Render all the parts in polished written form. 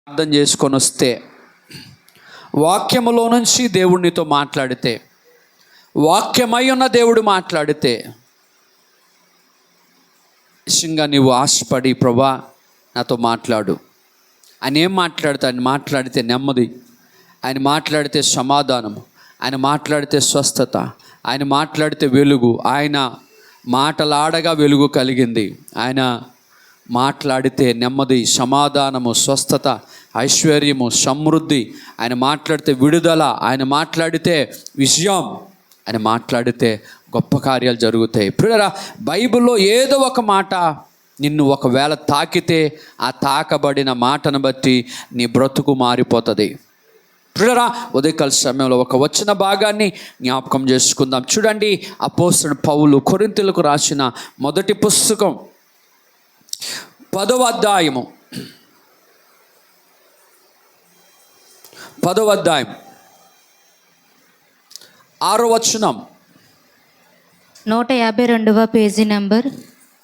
అర్థం చేసుకొని వస్తే, వాక్యములో నుంచి దేవుడినితో మాట్లాడితే, వాక్యమై ఉన్న దేవుడు మాట్లాడితే, నిజంగా నీవు ఆశపడి ప్రభా నాతో మాట్లాడు, ఆయన ఏం మాట్లాడితే, ఆయన మాట్లాడితే నెమ్మది, ఆయన మాట్లాడితే సమాధానము, ఆయన మాట్లాడితే స్వస్థత, ఆయన మాట్లాడితే వెలుగు. ఆయన మాటలాడగా వెలుగు కలిగింది. ఆయన మాట్లాడితే నెమ్మది, సమాధానము, స్వస్థత, ఐశ్వర్యము, సమృద్ధి. ఆయన మాట్లాడితే విడుదల, ఆయన మాట్లాడితే విజయం, ఆయన మాట్లాడితే గొప్ప కార్యాలు జరుగుతాయి. ప్రియరా, బైబిల్లో ఏదో ఒక మాట నిన్ను ఒకవేళ తాకితే, ఆ తాకబడిన మాటను బట్టి నీ బ్రతుకు మారిపోతుంది. ప్రియరా, ఉదయకాల సమయంలో ఒక వచన భాగాన్ని జ్ఞాపకం చేసుకుందాం. చూడండి, అపోస్తలుడు పౌలు కొరింథీయులకు రాసిన మొదటి పుస్తకం 10వ అధ్యాయము 6వ వచనం, 152వ పేజీ నంబర్.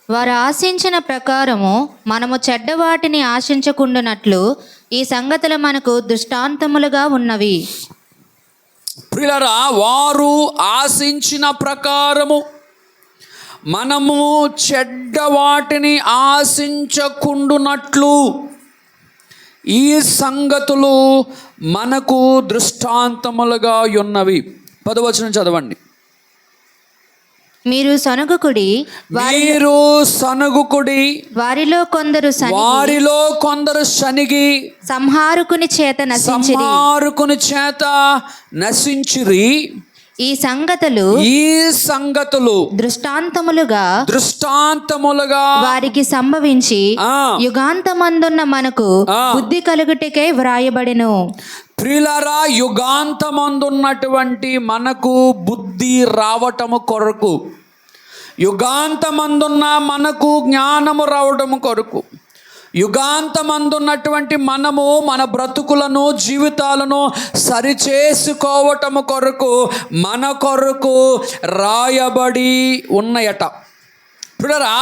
వారు ఆశించిన ప్రకారము మనము చెడ్డవాటిని ఆశించకుండానట్లు ఈ సంగతులు మనకు దృష్టాంతములుగా ఉన్నవి. ప్రియులారా, వారు ఆశించిన ప్రకారము మనము చెడ్డ వాటిని ఆశించకుండునట్లు ఈ సంగతులు మనకు దృష్టాంతములుగా ఉన్నవి. 10వ వచనం చదవండి. మీరు సనుగుకుడి, వారిలో కొందరు సనిగి సంహారకుని చేత నశించిరి. ఈ సంగతులు దృష్టాంతములుగా వారికి సంభవించి యుగాంతమందున్న మనకు బుద్ధి కలుగుటకై వ్రాయబడెను. ప్రియులారా, యుగాంతమందున్నటువంటి మనకు బుద్ధి రావటము కొరకు, యుగాంతమందున్న మనకు జ్ఞానము రావటము కొరకు, యుగాంతమందున్నటువంటి మనము మన బ్రతుకులను, జీవితాలను సరిచేసుకోవటము కొరకు మన కొరకు రాయబడి ఉన్నాయట. ప్రియరా,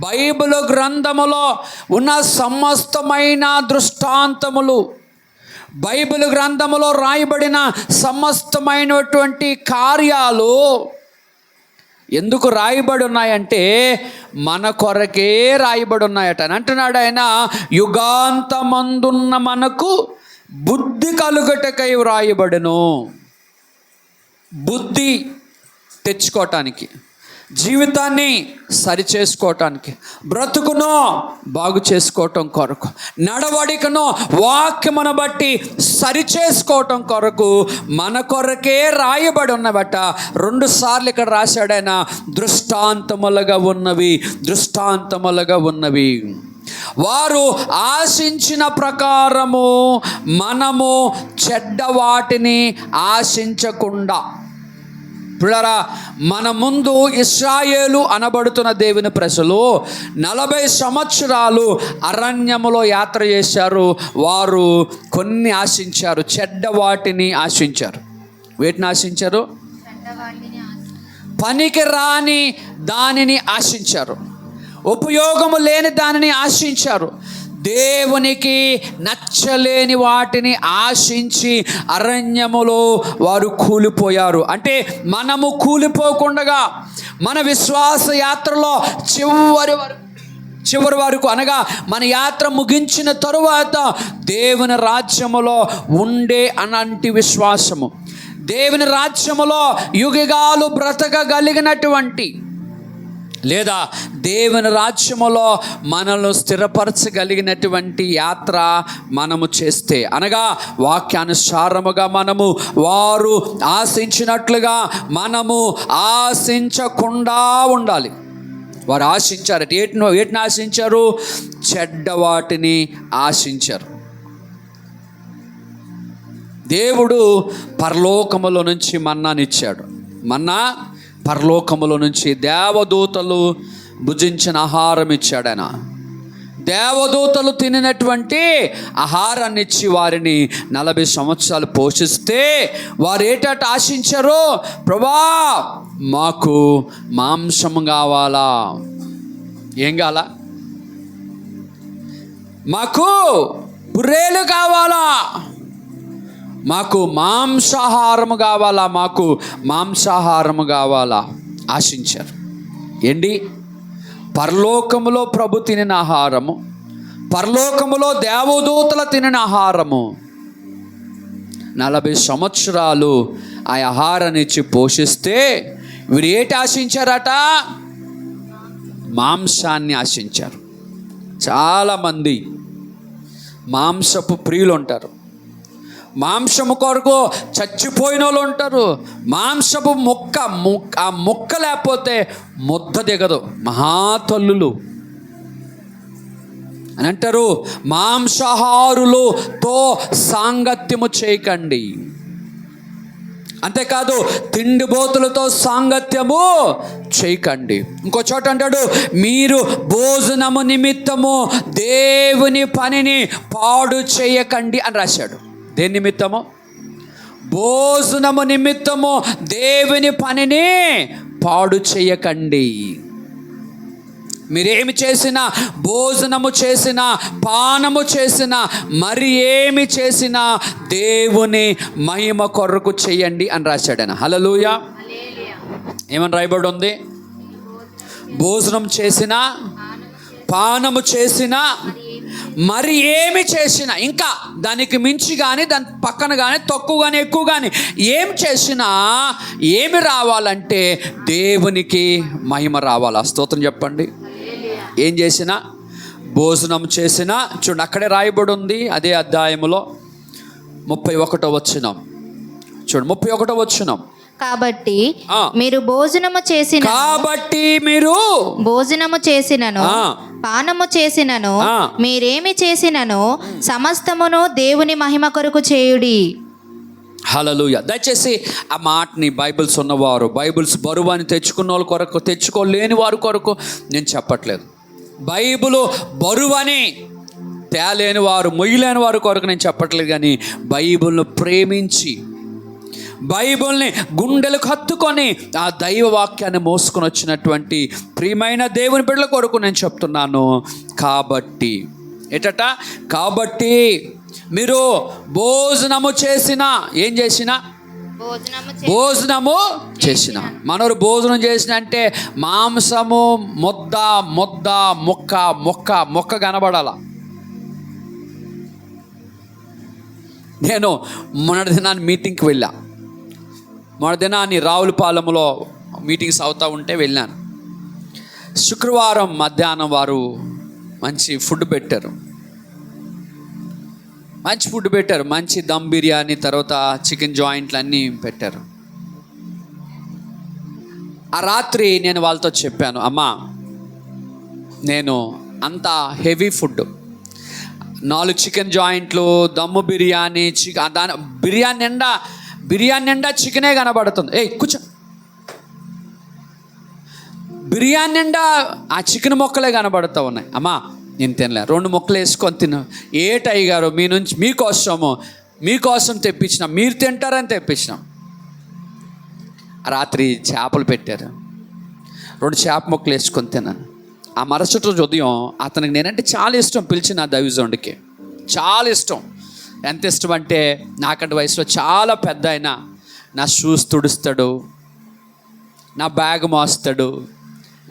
బైబిల్ గ్రంథములో ఉన్న సమస్తమైన దృష్టాంతములు, బైబిల్ గ్రంథములో రాయబడిన సమస్తమైనటువంటి కార్యాలు ఎందుకు రాయబడి ఉన్నాయంటే మన కొరకే రాయబడి ఉన్నాయట అని అంటున్నాడు ఆయన. యుగాంతమందున్న మనకు బుద్ధి కలుగుటకై వ్రాయబడెను. బుద్ధి తెచ్చుకోవటానికి, జీవితాన్ని సరిచేసుకోవటానికి, బ్రతుకును బాగు చేసుకోవటం కొరకు, నడవడికను వాక్యమును బట్టి సరిచేసుకోవటం కొరకు మన కొరకే రాయబడి ఉన్నవట. 2 సార్లు ఇక్కడ రాశాడు ఆయన, దృష్టాంతములుగా ఉన్నవి. వారు ఆశించిన ప్రకారము మనము చెడ్డ వాటిని ఆశించకుండా. ప్రియరా, మన ముందు ఇశ్రాయేలు అనబడుతున్న దేవుని ప్రజలు 40 సంవత్సరాలు అరణ్యములో యాత్ర చేశారు. వారు కొన్ని ఆశించారు, చెడ్డ వాటిని ఆశించారు. వేటిని ఆశించారు? పనికి రాని దానిని ఆశించారు, ఉపయోగము లేని దానిని ఆశించారు, దేవునికి నచ్చలేని వాటిని ఆశించి అరణ్యములో వారు కూలిపోయారు. అంటే మనము కూలిపోకుండా మన విశ్వాస యాత్రలో చివరి వరకు అనగా మన యాత్ర ముగించిన తరువాత దేవుని రాజ్యములో ఉండే అలాంటి విశ్వాసము, దేవుని రాజ్యములో యుగాలు బ్రతకగలిగినటువంటి, లేదా దేవుని రాజ్యములో మనల్ని స్థిరపరచగలిగినటువంటి యాత్ర మనము చేస్తే, అనగా వాక్యానుసారముగా మనము వారు ఆశించినట్లుగా మనము ఆశించకుండా ఉండాలి. వారు ఆశించారు, వేటిని ఆశించారు? చెడ్డ వాటిని ఆశించారు. దేవుడు పరలోకములో నుంచి మన్నానిచ్చాడు. మన్నా పరలోకములో నుంచి దేవదూతలు భుజించిన ఆహారం ఇచ్చాడు ఆయన. దేవదూతలు తినినటువంటి ఆహారాన్ని ఇచ్చి వారిని 40 సంవత్సరాలు పోషిస్తే వారు ఏటట ఆశించారు? ప్రభా, మాకు మాంసం కావాలా? ఏం కావాలా? మాకు పుర్రేలు కావాలా? మాకు మాంసాహారము కావాలా, మాకు మాంసాహారము కావాలా ఆశించారు. ఏంటి? పరలోకములో ప్రభు తినిన ఆహారము, పరలోకములో దేవదూతల తినిన ఆహారము. 40 సంవత్సరాలు ఆ ఆహారాన్ని ఇచ్చి పోషిస్తే వీరు ఏంటి ఆశించారట? మాంసాన్ని ఆశించారు. చాలామంది మాంసపు ప్రియులు ఉంటారు, మాంసము కొరకు చచ్చిపోయిన వాళ్ళు ఉంటారు. మాంసపు ఆ ముక్క లేకపోతే ముద్ద దిగదు. మహాతల్లులు అని అంటారు, మాంసాహారులతో సాంగత్యము చేయకండి. అంతేకాదు తిండిబోతులతో సాంగత్యము చేయకండి. ఇంకో చోట అంటాడు, మీరు భోజనము నిమిత్తము దేవుని పనిని పాడు చేయకండి అని రాశాడు. దేని నిమిత్తము? భోజనము నిమిత్తము దేవుని పనిని పాడు చేయకండి. మీరేమి చేసినా, భోజనము చేసినా, పానము చేసినా, మరి ఏమి చేసినా దేవుని మహిమ కొరకు చేయండి అని రాశాడు ఆయన. హల్లెలూయా. ఏమని రాయబడి ఉంది? భోజనం చేసినా, పానము చేసినా, మరి ఏమి చేసినా, ఇంకా దానికి మించి కానీ దాని పక్కన కానీ తక్కువ కానీ ఎక్కువ కానీ ఏం చేసినా ఏమి రావాలంటే దేవునికి మహిమ రావాలి. స్తోత్రం చెప్పండి. ఏం చేసినా, భోజనం చేసినా, చూడండి అక్కడే రాయబడి ఉంది అదే అధ్యాయములో 31వ వచనం. చూడండి 31వ వచనం. కాబట్టి మీరు భోజనము చేసినను పానము చేసినను మీరేమి చేసినను సమస్తమును దేవుని మహిమ కొరకు చేయుడి. హల్లెలూయా. దయచేసి ఆ మాటని బైబిల్స్ ఉన్నవారు, బైబిల్స్ బరువాన్ని తెచ్చుకున్న వాళ్ళ కొరకు, తెచ్చుకోలేని వారి కొరకు నేను చెప్పట్లేదు. బైబిల్ బరువని తేలేని వారు, మొయ్యలేని వారి కొరకు నేను చెప్పట్లేదు. కానీ బైబిల్ను ప్రేమించి, బైబిల్ని గుండెలకు హత్తుకొని ఆ దైవ వాక్యాన్ని మోసుకొని వచ్చినటువంటి ప్రియమైన దేవుని బిడ్డల కొరకు నేను చెప్తున్నాను. కాబట్టి ఏటట? కాబట్టి మీరు భోజనము చేసినా, ఏం చేసినా? భోజనము చేసిన. మనోరు భోజనం చేసిన అంటే మాంసము ముద్ద ముద్ద, ముక్క ముక్క ముక్క కనబడాల. నేను మొన్నటి దినాన్ని మీటింగ్కి వెళ్ళా. మొన్న దినాన్ని రావులపాలెంలో మీటింగ్స్ అవుతూ ఉంటే వెళ్ళాను. శుక్రవారం మధ్యాహ్నం వారు మంచి ఫుడ్ పెట్టారు. మంచి దమ్ బిర్యానీ, తర్వాత చికెన్ జాయింట్లు అన్నీ పెట్టారు. ఆ రాత్రి నేను వాళ్ళతో చెప్పాను, అమ్మా నేను అంత హెవీ ఫుడ్, 4 చికెన్ జాయింట్లు, దమ్ము బిర్యానీ, దాని బిర్యానీ నిండా చికెనే కనబడుతుంది. కూర్చో. బిర్యానీ నిండా ఆ చికెన్ మొక్కలే కనబడుతూ ఉన్నాయి. అమ్మా నేను తినలే, 2 ముక్కలు వేసుకొని తిన్నా. ఏటయ్య గారు మీకోసం తెప్పించినాం, మీరు తింటారని తెప్పించినాం. రాత్రి చేపలు పెట్టారు, 2 చేప ముక్కలు వేసుకొని తిన్నాను. ఆ మరుసటి రోజు ఉదయం అతనికి నేనంటే చాలా ఇష్టం, పిలిచిన దైవజనుడికి చాలా ఇష్టం. ఎంత ఇష్టం అంటే నాకంటే వయసులో చాలా పెద్ద ఆయన. నా షూస్ తుడుస్తాడు, నా బ్యాగ్ మోస్తాడు,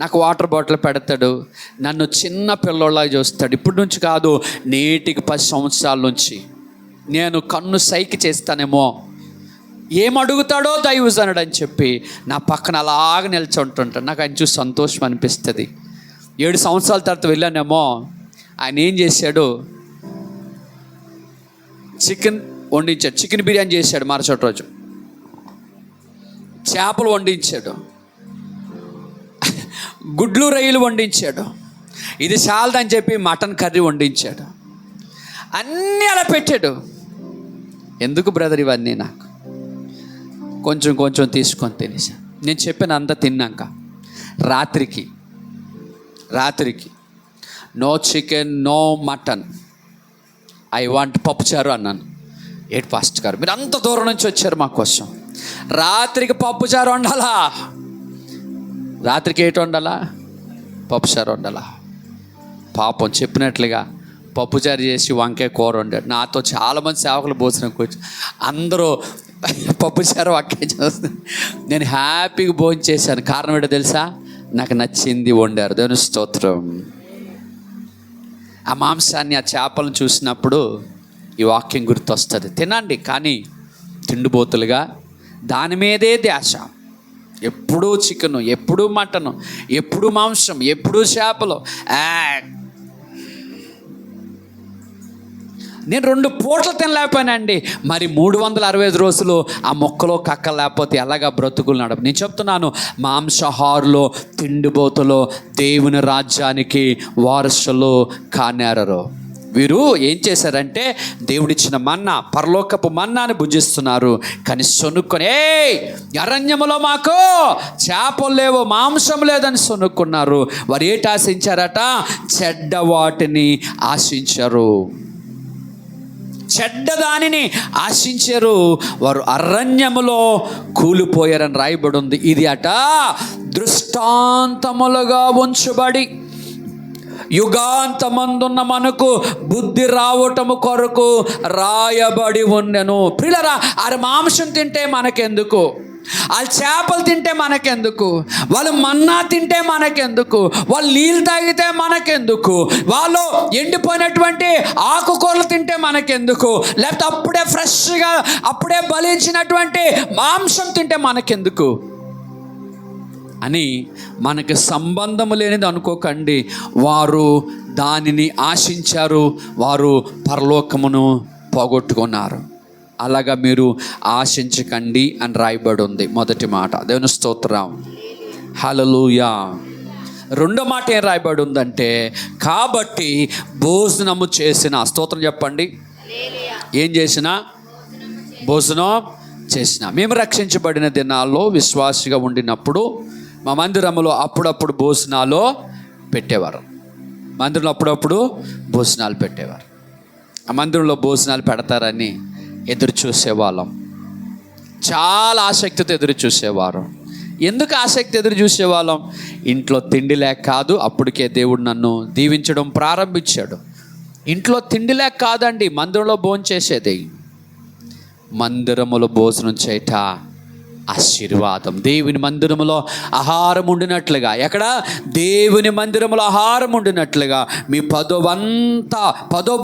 నాకు వాటర్ బాటిల్ పెడతాడు, నన్ను చిన్న పిల్లోళ్ళగా చూస్తాడు. ఇప్పటి నుంచి కాదు, నేటికి 10 సంవత్సరాల నుంచి. నేను కన్ను సైకి చేస్తానేమో, ఏమడుగుతాడో దైవజనుడు అని చెప్పి నా పక్కన అలాగ నిల్చుంటుంటాడు. నాకు ఆయన చూసి సంతోషం అనిపిస్తుంది. 7 సంవత్సరాల తర్వాత వెళ్ళానేమో, ఆయన ఏం చేశాడు, చికెన్ వండించాడు, చికెన్ బిర్యానీ చేశాడు. మరుసటి రోజు చేపలు వండించాడు, గుడ్లు రొయ్యలు వండించాడు. ఇది చాలదని చెప్పి మటన్ కర్రీ వండించాడు. అన్నీ అలా పెట్టాడు. ఎందుకు బ్రదర్ ఇవన్నీ? నాకు కొంచెం కొంచెం తీసుకొని తినేసా. నేను చెప్పిన అంతా తిన్నాక రాత్రికి no chicken, no mutton, I want pappucharu అన్నాను. ఏడు పాస్టర్ గారు, మీరు అంత దూరం నుంచి వచ్చారు మా కోసం, రాత్రికి పప్పుచారు వండాలా? రాత్రికి ఏటి వండాలా? పప్పుచారు వండాలా? పాపం చెప్పినట్లుగా పప్పుచారు చేసి వంకాయ కూర వండాడు. నాతో చాలామంది సేవకులు భోజనం కూర్చు అందరూ పప్పుచారు వంకాయ చేస్తారు. నేను హ్యాపీగా భోజనం చేశాను. కారణం ఏంటో తెలుసా? నాకు నచ్చింది వండారు. దేవుని స్తోత్రం. ఆ మాంసాన్ని, ఆ చేపలను చూసినప్పుడు ఈ వాక్యం గుర్తొస్తుంది. తినండి, కానీ తిండిపోతులుగా దాని మీదే ధ్యాస. ఎప్పుడూ చికెను, ఎప్పుడూ మటను, ఎప్పుడు మాంసం, ఎప్పుడూ చేపలు. నేను 2 పూటలు తినలేకపోయానండి. మరి 365 రోజులు ఆ మొక్కలో కక్క లేకపోతే ఎలాగా బ్రతుకులు నడప? నేను చెప్తున్నాను, మాంసాహారులో, తిండిపోతులో దేవుని రాజ్యానికి వారసులు కానేరరు. వీరు ఏం చేశారంటే దేవుడిచ్చిన మన్నా, పరలోకపు మన్నాని భుజిస్తున్నారు. కానీ సొనుక్కొని అరణ్యములో మాకు చేపలు లేవు, మాంసం లేదని సొనుక్కున్నారు. వారు ఏంటి ఆశించారట? చెడ్డ వాటిని ఆశించారు, చెడ్డదానిని ఆశించారు. వారు అరణ్యములో కూలిపోయారని రాయబడి ఉంది. ఇది అట దృష్టాంతములుగా ఉంచబడి యుగాంతమందున్న మనకు బుద్ధి రావటము కొరకు రాయబడి ఉండెను. ప్రియులారా, ఆ మాంసం తింటే మనకెందుకు? వాళ్ళు చేపలు తింటే మనకెందుకు? వాళ్ళు మన్నా తింటే మనకెందుకు? వాళ్ళు నీళ్ళు తాగితే మనకెందుకు? వాళ్ళు ఎండిపోయినటువంటి ఆకుకూరలు తింటే మనకెందుకు? లేకపోతే అప్పుడే ఫ్రెష్గా అప్పుడే బలించినటువంటి మాంసం తింటే మనకెందుకు అని మనకి సంబంధం లేనిది అనుకోకండి. వారు దానిని ఆశించారు, వారు పరలోకమును పోగొట్టుకున్నారు. అలాగా మీరు ఆశించకండి అని రాయబడి ఉంది. మొదటి మాట. దేవుని స్తోత్రం, హల్లెలూయా. రెండో మాట ఏం రాయబడి ఉందంటే, కాబట్టి భోజనము చేసిన, స్తోత్రం చెప్పండి, ఏం చేసినా, భోజనం చేసిన. మేము రక్షించబడిన దినాల్లో విశ్వాసిగా ఉండినప్పుడు మా మందిరంలో అప్పుడప్పుడు భోజనాలు పెట్టేవారు. మందిరంలో అప్పుడప్పుడు భోజనాలు పెట్టేవారు. ఆ మందిరంలో భోజనాలు పెడతారని ఎదురు చూసేవాళ్ళం. చాలా ఆసక్తితో ఎదురు చూసేవారు. ఎందుకు ఆసక్తి ఎదురు చూసేవాళ్ళం? ఇంట్లో తిండి లేక కాదు, అప్పటికే దేవుడు నన్ను దీవించడం ప్రారంభించాడు. ఇంట్లో తిండి లేక కాదండి, మందిరంలో భోజనం చేసేది. మందిరములో భోజనం చేయట ఆశీర్వాదం. దేవుని మందిరములో ఆహారం ఉండినట్లుగా, ఎక్కడ? దేవుని మందిరములో ఆహారం ఉండినట్లుగా మీ 10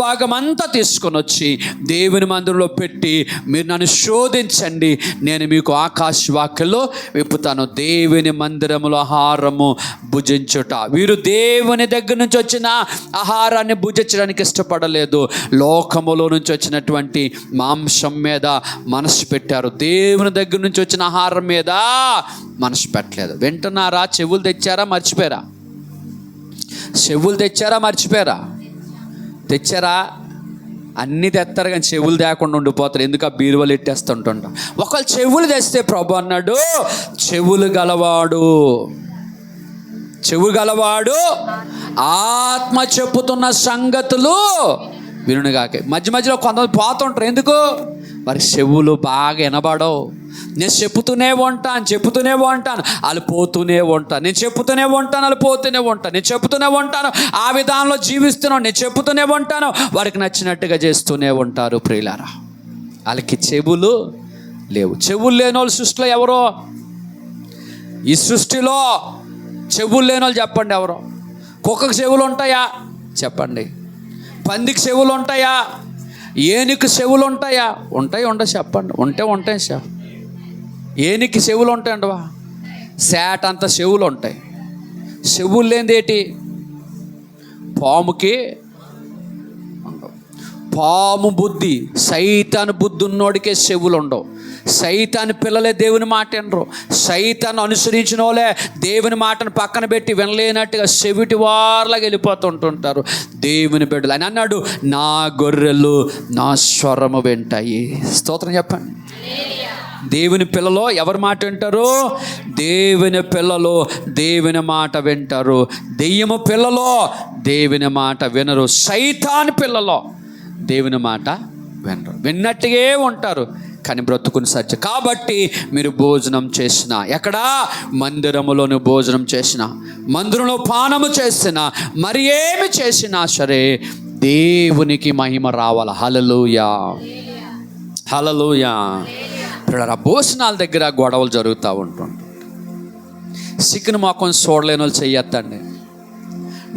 భాగం అంతా తీసుకొని వచ్చి దేవుని మందిరంలో పెట్టి మీరు నన్ను శోధించండి, నేను మీకు ఆకాశ వాక్యలో విప్పుతాను. దేవుని మందిరములో ఆహారము భుజించుట. వీరు దేవుని దగ్గర నుంచి వచ్చిన ఆహారాన్ని భుజించడానికి ఇష్టపడలేదు. లోకములో నుంచి వచ్చినటువంటి మాంసం మీద మనసు పెట్టారు. దేవుని దగ్గర నుంచి వచ్చిన ఆహారం మీద మనసు పెట్టలేదు. వింటున్నారా? చెవులు తెచ్చారా, మర్చిపోయారా? చెవులు తెచ్చారా, మర్చిపోయారా? తెచ్చారా? అన్నీ తెస్తారు కానీ చెవులు తేకుండా ఉండిపోతారు. ఎందుకు? ఆ బీరువలు ఎట్టేస్తుంటుంటాం. ఒకళ్ళు చెవులు తెస్తే ప్రభు అన్నాడు, చెవులు గలవాడు ఆత్మ చెప్పుతున్న సంగతులు వినుగాకే. మధ్యలో కొంతమంది పోతుంటారు. ఎందుకు? మరి చెవులు బాగా వినబడవు. నేను చెప్పుతూనే ఉంటాను, వాళ్ళు పోతూనే ఉంటాను. నేను చెప్పుతూనే ఉంటాను, వాళ్ళు పోతూనే ఉంటాను. నేను చెప్పుతూనే ఉంటాను, ఆ విధానంలో జీవిస్తున్నాను. నేను చెప్పుతూనే ఉంటాను, వారికి నచ్చినట్టుగా చేస్తూనే ఉంటారు. ప్రియులారా, వాళ్ళకి చెవులు లేవు. చెవులు లేని వాళ్ళు సృష్టిలో ఎవరో? ఈ సృష్టిలో చెవులు లేని వాళ్ళు చెప్పండి ఎవరో? కుక్కకు చెవులు ఉంటాయా? చెప్పండి. పందికి చెవులు ఉంటాయా? ఏనుగుకి చెవులు ఉంటాయా? ఉండవు. చెప్పండి. ఉంటాయి సార్. ఏనుగుకి చెవులు ఉంటాయండి. శాట అంత చెవులు ఉంటాయి. చెవులు లేనిది ఏంటి? పాముకి ఉండవు. పాము బుద్ధి, సైతాను బుద్ధి ఉన్నోడికే చెవులు ఉండవు. సైతాను పిల్లలే దేవుని మాట వినరు. సైతాను అనుసరించిన వాళ్ళే దేవుని మాటను పక్కన పెట్టి వినలేనట్టుగా చెవిటి వారిలాగా వెళ్ళిపోతుంటుంటారు దేవుని బిడ్డలు. అని అన్నాడు, నా గొర్రెలు నా స్వరము వింటాయి. స్తోత్రం చెప్పండి. దేవుని పిల్లలు ఎవరి మాట వింటారు? దేవుని పిల్లలు దేవుని మాట వింటారు. దెయ్యము పిల్లలు దేవుని మాట వినరు. సైతాను పిల్లలు దేవుని మాట వినరు. విన్నట్టుగా ఉంటారు కానీ బ్రతుకుని సత్యం. కాబట్టి మీరు భోజనం చేసిన, ఎక్కడా? మందిరములోని భోజనం చేసిన, మందిరంలో పానము చేసిన, మరి ఏమి చేసినా సరే దేవునికి మహిమ రావాలి. హల్లెలూయా, హల్లెలూయా. పిల్లరా, భోజనాల దగ్గర గొడవలు జరుగుతూ ఉంటుంది. చికెన్ మొఖం చూడలేని వాళ్ళు చెయ్యొద్దండి.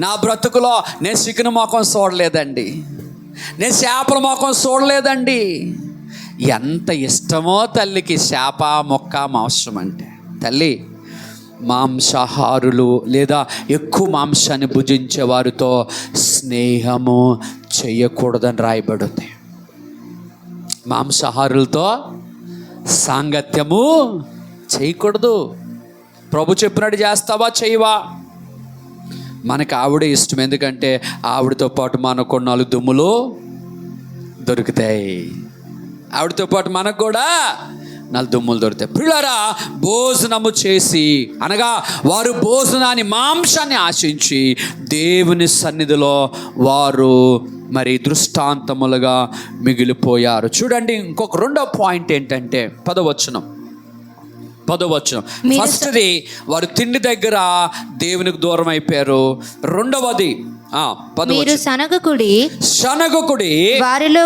నా బ్రతుకులో నేను చికెన్ మొఖం చూడలేదండి, నేను చేపల మొఖం చూడలేదండి. ఎంత ఇష్టమో తల్లికి చేప మొక్క మాంసం అంటే. తల్లి, మాంసాహారులు లేదా ఎక్కువ మాంసాన్ని భుజించే వారితో స్నేహము చేయకూడదని రాయబడింది. మాంసాహారులతో సాంగత్యము చేయకూడదు. ప్రభు చెప్పినట్టు చేస్తావా, చేయవా? మనకు ఆవిడే ఇష్టం. ఎందుకంటే ఆవిడతో పాటు మనకు 4 దుమ్ములు దొరుకుతాయి. ఆవిడతో పాటు మనకు కూడా 4 దుమ్ములు దొరుకుతాయి. పిల్లరా, భోజనము చేసి అనగా వారు భోజనాన్ని, మాంసాన్ని ఆశించి దేవుని సన్నిధిలో వారు మరి దృష్టాంతములుగా మిగిలిపోయారు. చూడండి, ఇంకొక 2వ పాయింట్ ఏంటంటే 10వ వచనం. ఫస్ట్ది, వారు తిండి దగ్గర దేవునికి దూరం అయిపోయారు. 2వది మీరు సనగకుడి, వారిలో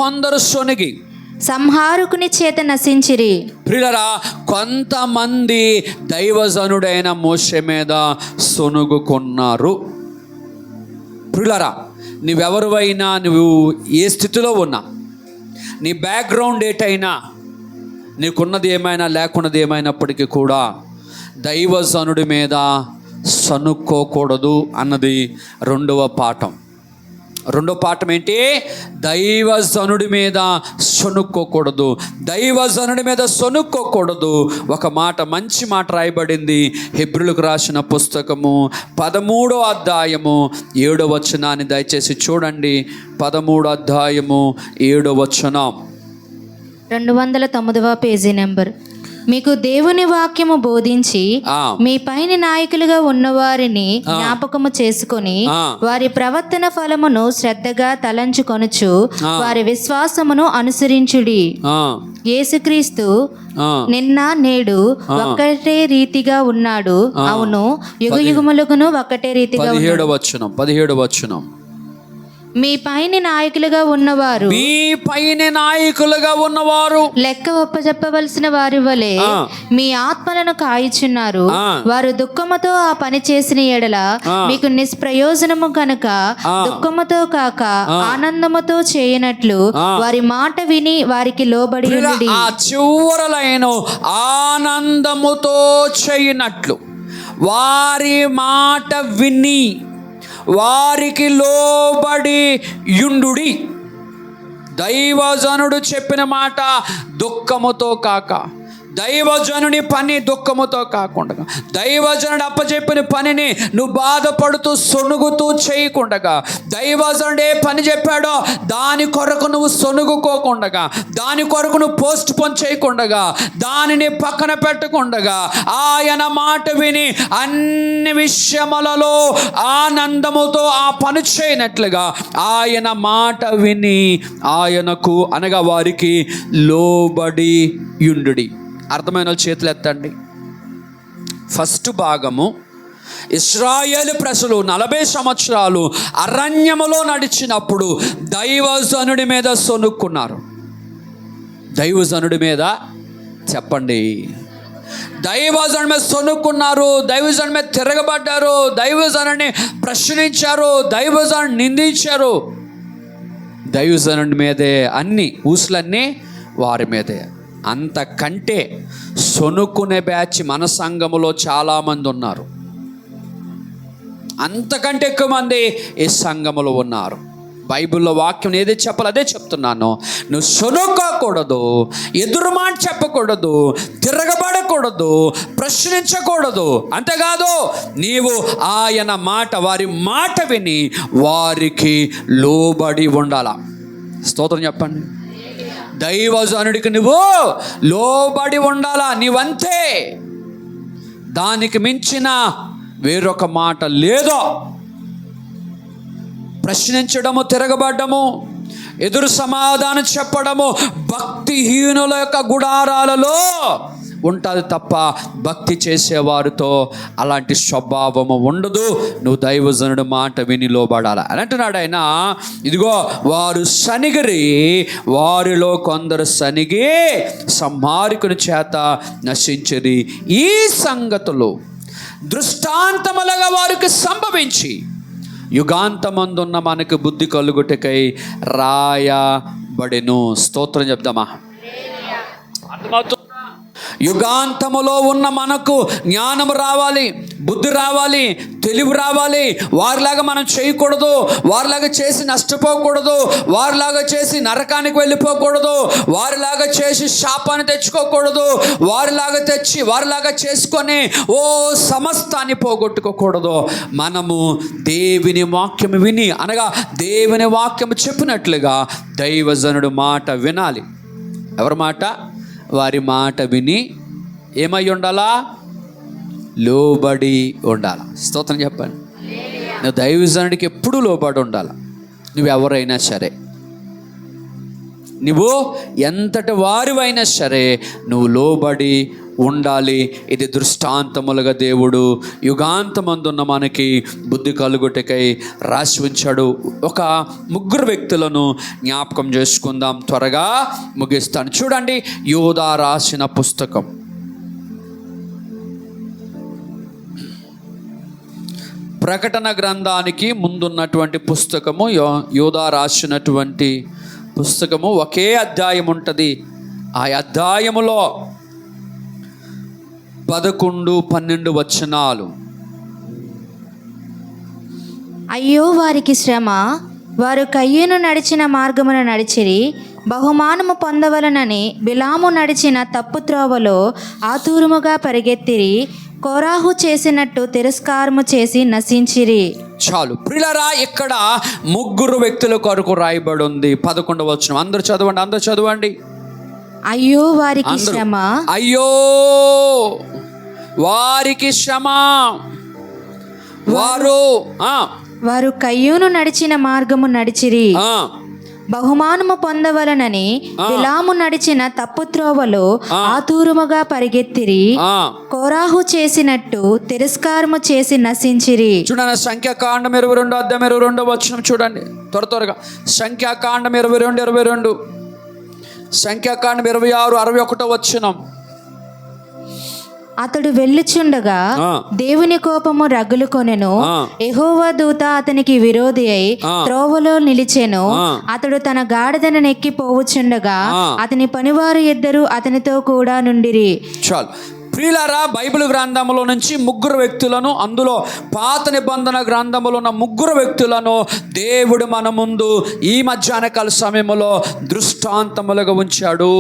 కొందరు సొనిగి సంహారకుని చేత నశించిరి. ప్రియులారా, కొంతమంది దైవజనుడైన మోషే మీద సొనుగుకున్నారు. ప్రియులారా, నువ్వెవరివైనా, నువ్వు ఏ స్థితిలో ఉన్నా, నీ బ్యాక్గ్రౌండ్ ఏటైనా, నీకున్నది ఏమైనా లేకున్నది ఏమైనప్పటికీ కూడా దైవజనుడి మీద సనుక్కోకూడదు అన్నది 2వ పాఠం. 2వ పాఠం ఏంటి? దైవజనుడి మీద సనుక్కోకూడదు, దైవజనుడి మీద సనుక్కోకూడదు. ఒక మాట, మంచి మాట రాయబడింది హెబ్రీయులకు రాసిన పుస్తకము 13వ అధ్యాయము 7వ వచనాన్ని దయచేసి చూడండి. 13వ అధ్యాయము 7వ వచనం, 209వ పేజీ నెంబర్. మీకు దేవుని వాక్యము బోధించి మీ పైన నాయకులుగా ఉన్నవారిని జ్ఞాపకము చేసుకొని వారి ప్రవర్తన ఫలమును శ్రద్ధగా తలంచుకొనుచు వారి విశ్వాసమును అనుసరించుడి. యేసుక్రీస్తు నిన్న నేడు ఒక్కటే రీతిగా ఉన్నాడు. అవును, యుగయుగములకును ఒక్కటే రీతిగా. 17వ వచనం. మీ పైన నాయకులుగా ఉన్నవారు లెక్క ఒప్పజెప్పవలసిన వారి వలె మీ ఆత్మలను కాయిచున్నారు. వారు దుఃఖముతో ఆ పని చేసిన ఎడల మీకు నిష్ప్రయోజనము కనుక దుఃఖముతో కాక ఆనందముతో చేయనట్లు వారి మాట విని వారికి లోబడి ఉండి. ఆ చివరి లైను, ఆనందముతో చేయనట్లు వారి మాట విని వారికి లోబడి యుండుడి. దైవజనుడు చెప్పిన మాట దుఃఖముతో కాక, దైవజనుని పని దుఃఖముతో కాకుండా, దైవజనుడు అప్పచెప్పిన పనిని నువ్వు బాధపడుతూ సొనుగుతూ చేయకుండగా, దైవజనుడు ఏ పని చెప్పాడో దాని కొరకు నువ్వు సొనుగుకోకుండగా, దాని కొరకు నువ్వు పోస్ట్ పోన్ చేయకుండగా, దానిని పక్కన పెట్టకుండగా, ఆయన మాట విని అన్ని విషయములలో ఆనందముతో ఆ పని చేయనట్లుగా ఆయన మాట విని ఆయనకు అనగా వారికి లోబడి యుండుడి. అర్థమైన వాళ్ళు చేతులు ఎత్తండి. ఫస్ట్ భాగము, ఇశ్రాయేలు ప్రజలు 40 సంవత్సరాలు అరణ్యములో నడిచినప్పుడు దైవజనుడి మీద సొనుక్కున్నారు. దైవజనుడి మీద చెప్పండి, దైవజనుడి మీద సొనుక్కున్నారు, దైవజనుడి మీద తిరగబడ్డారు, దైవజనుడిని ప్రశ్నించారు, దైవజనుడిని నిందించారు. దైవజనుడి మీదే అన్ని ఊసులన్నీ వారి మీదే. అంతకంటే సొనుక్కునే బ్యాచ్ మన సంఘములో చాలామంది ఉన్నారు. అంతకంటే ఎక్కువ మంది ఈ సంఘములో ఉన్నారు. బైబిల్లో వాక్యం ఏది చెప్పాలి అదే చెప్తున్నాను. నువ్వు సొనుక్కోకూడదు, ఎదురు మాట చెప్పకూడదు, తిరగబడకూడదు, ప్రశ్నించకూడదు. అంతేకాదు, నీవు ఆయన మాట, వారి మాట విని వారికి లోబడి ఉండాల. స్తోత్రం చెప్పండి. దైవజనుడికి నువ్వు లోబడి ఉండాలా. నీవంతే, దానికి మించిన వేరొక మాట లేదో. ప్రశ్నించడము, తిరగబడ్డము, ఎదురు సమాధానం చెప్పడము భక్తిహీనుల యొక్క గుడారాలలో ఉంటుంది తప్ప భక్తి చేసేవారితో అలాంటి స్వభావము ఉండదు. నువ్వు దైవజనుడి మాట విని లోబడాలి అని అంటున్నాడు ఆయన. ఇదిగో వారు సనిగిరి, వారిలో కొందరు సనిగి సంహారకుని చేత నశించిరి. ఈ సంగతులు దృష్టాంతములుగా వారికి సంభవించి యుగాంతమందున్న మనకు బుద్ధి కలుగుటకై రాయబడెను. స్తోత్రం చెప్దామా? అర్థమవుతుందా? యుగాంతములో ఉన్న మనకు జ్ఞానం రావాలి, బుద్ధి రావాలి, తెలివి రావాలి. వారిలాగా మనం చేయకూడదు, వారిలాగా చేసి నష్టపోకూడదు, వారిలాగా చేసి నరకానికి వెళ్ళిపోకూడదు, వారిలాగా చేసి శాపాన్ని తెచ్చుకోకూడదు, వారిలాగా చేసుకొని సమస్తాన్ని పోగొట్టుకోకూడదు. మనము దేవుని వాక్యం విని, అనగా దేవుని వాక్యం చెప్పినట్లుగా దైవజనుడు మాట వినాలి. ఎవరి మాట? వారి మాట విని ఏమై ఉండాలా? లోబడి ఉండాలి. స్తోత్రం చెప్పండి. నువ్వు దైవజనుడికి ఎప్పుడూ లోబడి ఉండాలి. నువ్వెవరైనా సరే, నువ్వు ఎంతటి వారివైనా సరే నువ్వు లోబడి ఉండాలి. ఇది దృష్టాంతములుగా దేవుడు యుగాంతమందున్న మనకి బుద్ధి కలుగుటకై రాసి ఉంచాడు. ఒక 3 వ్యక్తులను జ్ఞాపకం చేసుకుందాం, త్వరగా ముగిస్తాను. చూడండి, యోధా రాసిన పుస్తకం ప్రకటన గ్రంథానికి ముందున్నటువంటి పుస్తకము, యోధా రాసినటువంటి పుస్తకము. ఒకే అధ్యాయం ఉంటుంది. ఆ అధ్యాయములో 11, 12 వచనాలు. అయ్యో వారికి శ్రమ, వారు కయ్యూను నడిచిన మార్గమును నడిచిరి. బహుమానము పొందవలనని బిలాము నడిచిన తప్పు త్రోవలో ఆతూరముగా పరిగెత్తిరి. కోరాహు చేసినట్టు తిరస్కారము చేసి నశించిరి. చాలు ప్రియులారా, ఇక్కడ 3 వ్యక్తుల కొరకు రాయబడి ఉంది. 11వ వచనం. అందరూ చదవండి. అయ్యో వారికి శ్రమ, అయ్యో వారికి శ్రమ, వారు కయ్యూను నడిచిన మార్గము నడిచిరి. బహుమానము పొందవలనని బిలాము నడిచిన తప్పు త్రోవలో ఆతూరముగా పరిగెత్తిరి. కోరాహు చేసినట్టు తిరస్కారము చేసి నశించిరి. చూడండి, సంఖ్యాకాండం 22 అధ్యాయం 22 వచనం చూడండి త్వరగా. సంఖ్యాకాండం 22 సంఖ్యాకాండం 26 61 వచనం. అతడు వెళ్ళుచుండగా దేవుని కోపము రగులుకొనెను. యెహోవా దూత అతనికి విరోధి అయి త్రోవలో నిలిచెను. అతడు తన గాడిదను నెక్కిపోవచ్చుండగా అతని పనివారు 2 అతనితో కూడా నుండిరి. చాలు ప్రియులారా, బైబిల్ గ్రంథంలో నుంచి 3 వ్యక్తులను, అందులో పాత నిబంధన గ్రంథంలో ఉన్న 3 వ్యక్తులను దేవుడు మన ముందు ఈ మధ్యాహ్నకాల సమయంలో దృష్టాంతములుగా ఉంచాడు.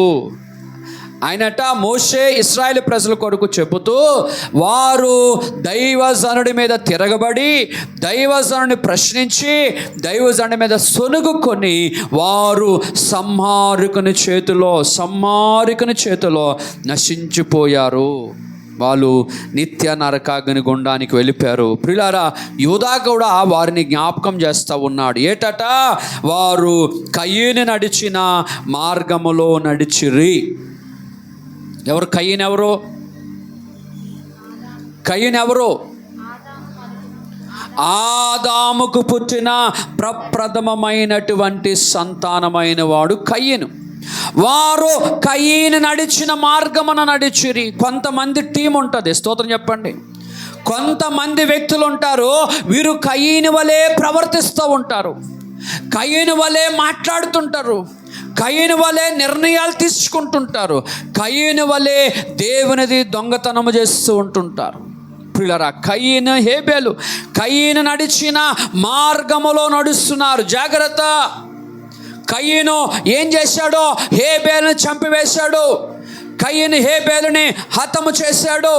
ఆయనట మోషే ఇశ్రాయేలు ప్రజల కొరకు చెబుతూ, వారు దైవజనుడి మీద తిరగబడి, దైవజనుడిని ప్రశ్నించి, దైవజనుడి మీద సొనుగుకొని వారు సంహారకుని చేతిలో నశించిపోయారు. వాళ్ళు నిత్య నరకాగ్ని గుండానికి వెళ్ళిపోయారు. ప్రియులారా, యూదా కూడా వారిని జ్ఞాపకం చేస్తూ ఉన్నాడు. ఏటట? వారు కయ్యూను నడిచిన మార్గములో నడిచిరి. ఎవరు కయ్యూను? ఎవరు? ఆదాముకు పుట్టిన ప్రప్రథమమైనటువంటి సంతానమైన వాడు కయ్యూను. వారు కయ్యూను నడిచిన మార్గమున నడిచిరి. కొంతమంది టీం ఉంటుంది. స్తోత్రం చెప్పండి. కొంతమంది వ్యక్తులు ఉంటారు, వీరు కయ్యూను వలె ప్రవర్తిస్తూ ఉంటారు, కయ్యూను వలె మాట్లాడుతుంటారు, కయ్యూను వలె నిర్ణయాలు తీసుకుంటుంటారు, కయ్యూను వలె దేవునిది దొంగతనము చేస్తూ ఉంటుంటారు. ప్రియులారా, కయ్యూను నడిచిన మార్గములో నడుస్తున్నారు. జాగ్రత్త. కయ్యూను ఏం చేశాడో? హేబేలును చంపివేశాడు. కయ్యూను హేబేలుని హతము చేశాడు.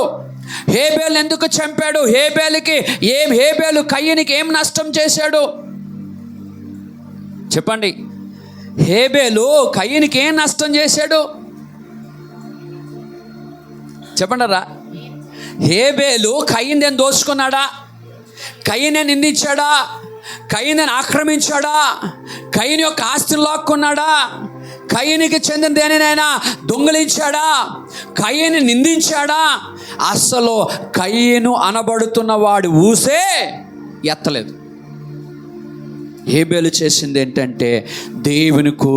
హేబేలు ఎందుకు చంపాడు? హేబేలు కయ్యూనికి ఏం నష్టం చేశాడు? చెప్పండి. హేబేలు కయ్యూనికి ఏం నష్టం చేశాడు? చెప్పండిరా. హేబేలు కయ్యూని దోచుకున్నాడా? కయ్యూని నిందించాడా? కయ్యూని ఆక్రమించాడా? కయ్యూని యొక్క ఆస్తిని లాక్కున్నాడా? కయ్యనికి చెందిన దేనినైనా దొంగిలించాడా? కయ్యని నిందించాడా? అసలు కయ్యను అనబడుతున్న వాడి ఊసే ఎత్తలేదు. హేబేలు చేసింది ఏంటంటే దేవునికి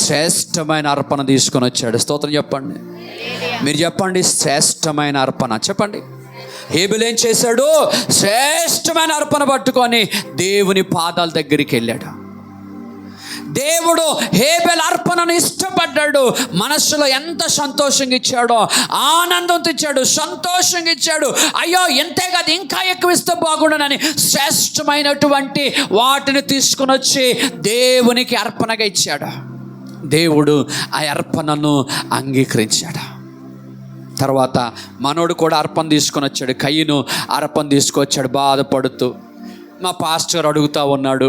శ్రేష్టమైన అర్పణ తీసుకొని వచ్చాడు. స్తోత్రం చెప్పండి. మీరు చెప్పండి, శ్రేష్టమైన అర్పణ చెప్పండి. హేబేలు ఏం చేశాడు? శ్రేష్టమైన అర్పణ పట్టుకొని దేవుని పాదాల దగ్గరికి వెళ్ళాడు. దేవుడు హేబేలు అర్పణను ఇష్టపడ్డాడు. మనస్సులో ఎంత సంతోషంగా ఇచ్చాడో, ఆనందంతో ఇచ్చాడు, సంతోషంగా ఇచ్చాడు. అయ్యో ఎంతే కాదు, ఇంకా ఎక్కువ ఇస్తే బాగుండనని శ్రేష్టమైనటువంటి వాటిని తీసుకుని వచ్చి దేవునికి అర్పణగా ఇచ్చాడు. దేవుడు ఆ అర్పణను అంగీకరించాడు. తర్వాత మనోడు కూడా అర్పణ తీసుకొని వచ్చాడు. కయ్యను అర్పణ తీసుకొచ్చాడు బాధపడుతూ. మా పాస్టర్ అడుగుతూ ఉన్నాడు,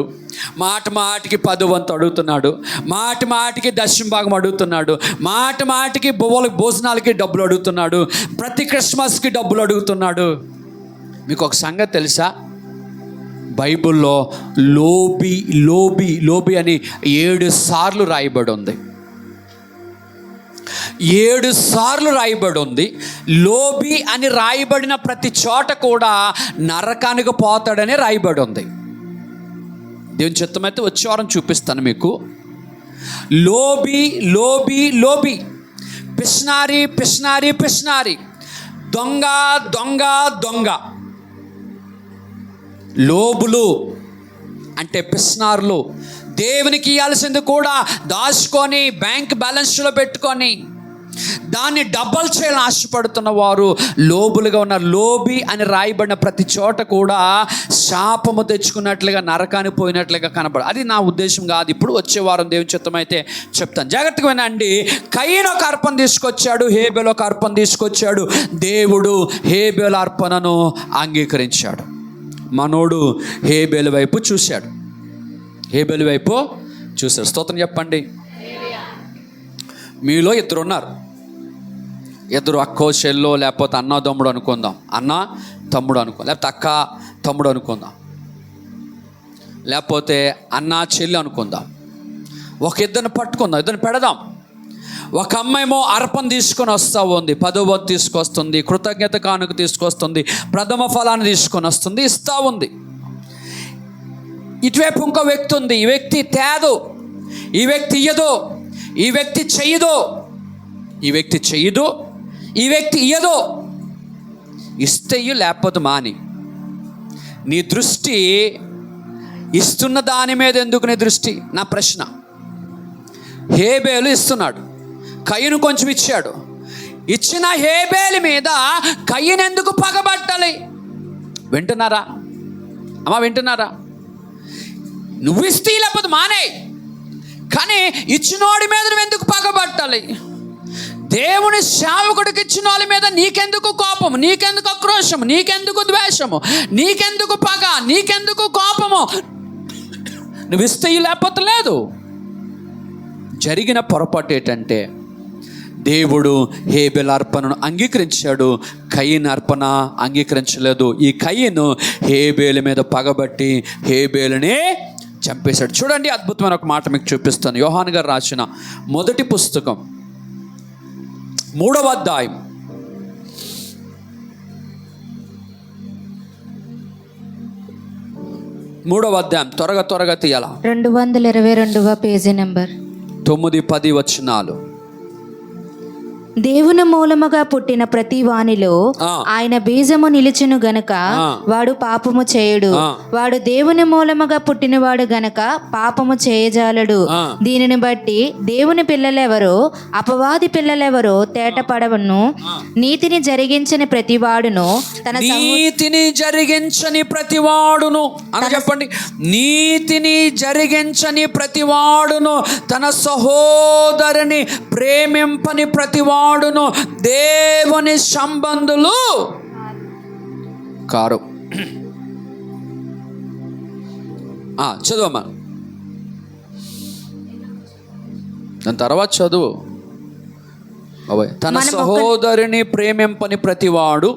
మాట మాటికి 10 వంతు అడుగుతున్నాడు, మాట మాటికి దశమ భాగం అడుగుతున్నాడు, మాట మాటికి భోజనాలకి డబ్బులు అడుగుతున్నాడు, ప్రతి క్రిస్మస్కి డబ్బులు అడుగుతున్నాడు. మీకు ఒక సంగతి తెలుసా? బైబిల్లో లోబి లోబి లోబి అని 7 సార్లు రాయబడి ఉంది. 7 సార్లు రాయబడి ఉంది. లోబి అని రాయబడిన ప్రతి చోట కూడా నరకానికి పోతాడని రాయబడి ఉంది. దేవుని చిత్తమైతే వచ్చే వారం చూపిస్తాను మీకు. లోబి లోబి లోబి, పిస్నారి పిస్నారి పిస్నారి, దొంగ దొంగ దొంగ. లోబులు అంటే పిస్నారులు, దేవునికి ఇవ్వాల్సింది కూడా దాచుకొని బ్యాంక్ బ్యాలెన్స్లో పెట్టుకొని దాన్ని డబల్ చేయాలని ఆశపడుతున్న వారు లోబులుగా ఉన్నారు. లోబి అని రాయబడిన ప్రతి చోట కూడా శాపము తెచ్చుకున్నట్లుగా, నరకానికి పోయినట్లుగా కనబడు. అది నా ఉద్దేశం కాదు. ఇప్పుడు వచ్చే వారం దేవుని చిత్తం అయితే చెప్తాను. జాగ్రత్తగా వినండి. కయ్యను ఒక అర్పణ తీసుకొచ్చాడు, హేబేలు ఒక అర్పణ తీసుకొచ్చాడు. దేవుడు హేబేలు అర్పణను అంగీకరించాడు. మనోడు హేబేలు వైపు చూశాడు. హేబేలు వైపు చూశాడు. స్తోత్రం చెప్పండి. మీలో 2 ఉన్నారు. 2 అక్కో చెల్లో, లేకపోతే అన్న తమ్ముడు అనుకుందాం, అన్న తమ్ముడు అనుకో, లేకపోతే అక్క తమ్ముడు అనుకుందాం, లేకపోతే అన్న చెల్లి అనుకుందాం. ఒక 2 పట్టుకుందాం, 2 పెడదాం. ఒక అమ్మాయేమో అర్పణ తీసుకొని వస్తూ ఉంది, 10వ వంతు తీసుకొస్తుంది, కృతజ్ఞత కానుక తీసుకొస్తుంది, ప్రథమ ఫలాన్ని తీసుకొని వస్తుంది, ఇస్తూ ఉంది. ఇటువైపు ఇంకో వ్యక్తి ఉంది. ఈ వ్యక్తి తేదు, ఈ వ్యక్తి ఇయ్యదు, ఈ వ్యక్తి చెయ్యదు, ఈ వ్యక్తి చెయ్యదు, ఈ వ్యక్తి ఇయ్యదు. ఇస్తే ఇయ్యు, లేకపోతే మాని. నీ దృష్టి ఇస్తున్న దాని మీద ఎందుకు నీ దృష్టి? నా ప్రశ్న. హేబేలు ఇస్తున్నాడు, కయ్యను కొంచెం ఇచ్చాడు. ఇచ్చిన హేబేలు మీద కయ్యను ఎందుకు పగబట్టాలి? వింటున్నారా అమ్మా? వింటున్నారా? నువ్వు ఇస్తే లేకపోతే మానే, కానీ ఇచ్చినోడి మీద నువ్వు ఎందుకు పగబట్టాలి? దేవుని సేవకుడికి ఇచ్చిన వాళ్ళ మీద నీకెందుకు కోపము, నీకెందుకు ఆక్రోశము, నీకెందుకు ద్వేషము, నీకెందుకు పగ, నీకెందుకు కోపము? నువ్వు ఇస్తే లేకపోతే లేదు. జరిగిన పొరపాటు ఏంటంటే దేవుడు హేబేలు అర్పణను అంగీకరించాడు, కయ్యను అర్పణ అంగీకరించలేదు. ఈ కయ్యను హేబేలు మీద పగబట్టి హేబేలునే చంపేశాడు. చూడండి, అద్భుతమైన ఒక మాట మీకు చూపిస్తాను. యోహాను గారు రాసిన మొదటి పుస్తకం 3వ అధ్యాయం 3వ అధ్యాయం త్వరగా తీయాల. 222వ పేజీ నెంబర్ 9-10 వచనాలు. దేవుని మూలముగా పుట్టిన ప్రతి వానిలో ఆయన బీజము నిలిచును గనక వాడు పాపము చేయడు. వాడు దేవుని మూలముగా పుట్టినవాడు గనక పాపము చేయజాలడు. దీనిని బట్టి దేవుని పిల్లలెవరో అపవాది పిల్లలెవరో తేటపడవను. నీతిని జరిగించని ప్రతివాడును నీతిని జరిగించని ప్రతివాడును అని చెప్పండి. నీతిని జరిగించని ప్రతివాడును, తన సహోదరుని ప్రేమింపని ప్రతివాడును దేవుని సంబంధులు కారు. చదువమ్మా, దాని తర్వాత చదువు. తన సహోదరుని ప్రేమింపని ప్రతివాడు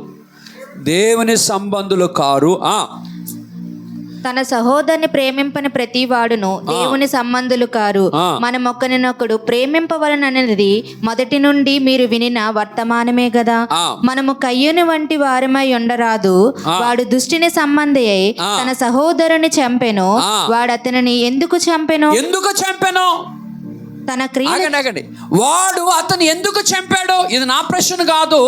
దేవుని సంబంధులు కారు. తన సహోదరుని ప్రేమింపని ప్రతి వాడును దేవుని సంబంధులు కారు. మనం ఒకరినొకడు ప్రేమింపవలననేది మొదటి నుండి మీరు వినిన వర్తమానమే కదా. మనము కయ్యూని వంటి వారమై ఉండరాదు. వాడు దుష్టిని సంబంధి అయి తన సహోదరుని చంపెను. వాడు అతనిని ఎందుకు చంపెను? తన క్రియ. వాడు అతను ఎందుకు చంపాడు? ఇది నా ప్రశ్న కాదు.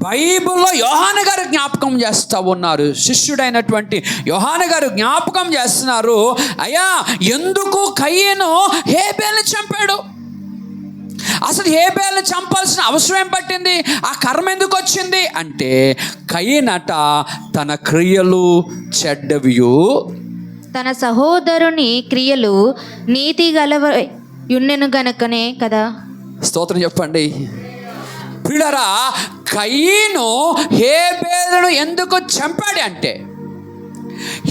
బైబిల్లో యోహాను గారు జ్ఞాపకం చేస్తూ ఉన్నారు. శిష్యుడైనటువంటి యోహాను గారు జ్ఞాపకం చేస్తున్నారు, అయ్యా ఎందుకు కయ్యను హేబేల్ని చంపాడు? అసలు హేబేల్ని చంపాల్సిన అవసరం ఏం పట్టింది? ఆ కర్మ ఎందుకు వచ్చింది అంటే, కయ్యనట తన క్రియలు చెడ్డవియు, తన సహోదరుని క్రియలు నీతి గలవై యుండెను గనుకనే కదా. స్తోత్రం చెప్పండి ప్రియులారా. కయ్యను హేబేలును ఎందుకు చంపాడు అంటే,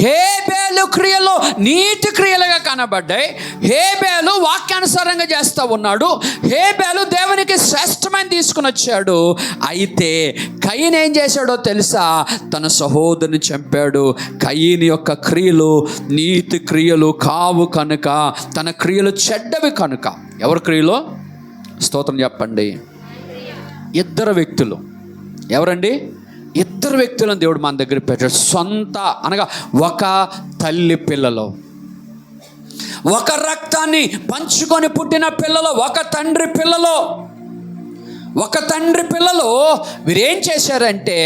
హేబేలు క్రియలు నీతి క్రియలుగా కనబడ్డాయి. హేబేలు వాక్యానుసారంగా చేస్తూ ఉన్నాడు. హేబేలు దేవునికి శ్రేష్టమైన తీసుకుని వచ్చాడు. అయితే కయ్యను ఏం చేశాడో తెలుసా? తన సహోదరుని చంపాడు. కయ్యని యొక్క క్రియలు నీతి క్రియలు కావు కనుక, తన క్రియలు చెడ్డవి కనుక. ఎవరి క్రియలు? స్తోత్రం చెప్పండి. ఇద్దరు వ్యక్తులు. ఎవరండి? ఇద్దరు వ్యక్తులను దేవుడు మన దగ్గర పెట్టాడు. సొంత అనగా ఒక తల్లి పిల్లలు, ఒక రక్తాన్ని పంచుకొని పుట్టిన పిల్లలు, ఒక తండ్రి పిల్లలు. వీరేం చేశారంటే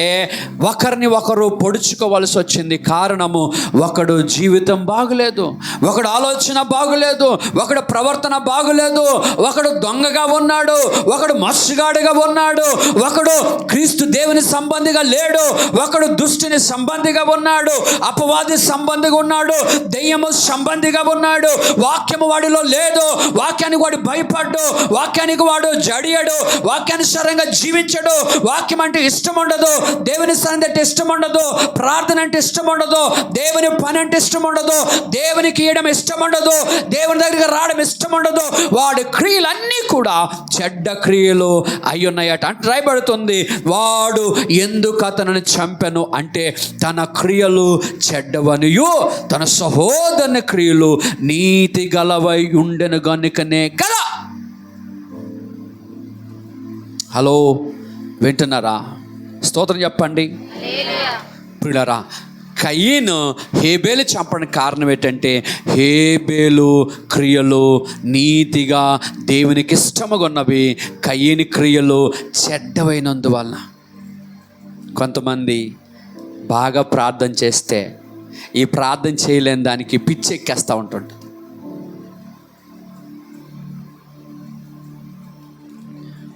ఒకరిని ఒకరు పొడుచుకోవలసి వచ్చింది. కారణము, ఒకడు జీవితం బాగులేదు, ఒకడు ఆలోచన బాగులేదు, ఒకడు ప్రవర్తన బాగులేదు, ఒకడు దొంగగా ఉన్నాడు, ఒకడు మత్స్యగాడిగా ఉన్నాడు, ఒకడు క్రీస్తు దేవుని సంబంధిగా లేడు, ఒకడు దుష్టుని సంబంధిగా ఉన్నాడు, అపవాది సంబంధిగా ఉన్నాడు, దెయ్యము సంబంధిగా ఉన్నాడు. వాక్యము వాడిలో లేదు, వాక్యానికి వాడు భయపడ్డు, వాక్యానికి వాడు జడియడు, వాక్యానుసారంగా జీవించడు, వాక్యం అంటే ఇష్టం ఉండదు, దేవుని సన్నిధి అంటే ఇష్టం ఉండదు, ప్రార్థన అంటే ఇష్టం ఉండదు, దేవుని పని అంటే ఇష్టం ఉండదు, దేవునికి ఇవ్వడం ఇష్టం ఉండదు, దేవుని దగ్గరికి రావడం ఇష్టం ఉండదు. వాడి క్రియలన్నీ కూడా చెడ్డ క్రియలు అయ్యున్నాయట. అంటే రాయబడుతుంది, వాడు ఎందుకు అతనిని చంపెను అంటే, తన క్రియలు చెడ్డవనియు తన సహోదరుని క్రియలు నీతి గలవై ఉండెను గనుకనే కదా. హలో, వింటున్నారా? స్తోత్రం చెప్పండి ప్రియులారా. కయ్యను హేబేలు చంపడానికి కారణం ఏంటంటే, హేబేలు క్రియలు నీతిగా దేవునికి ఇష్టముగా ఉన్నవి, కయ్యని క్రియలు చెడ్డవైనందువలన. కొంతమంది బాగా ప్రార్థన చేస్తే ఈ ప్రార్థన చేయలేని దానికి పిచ్చెక్కేస్తూ ఉంటుంది.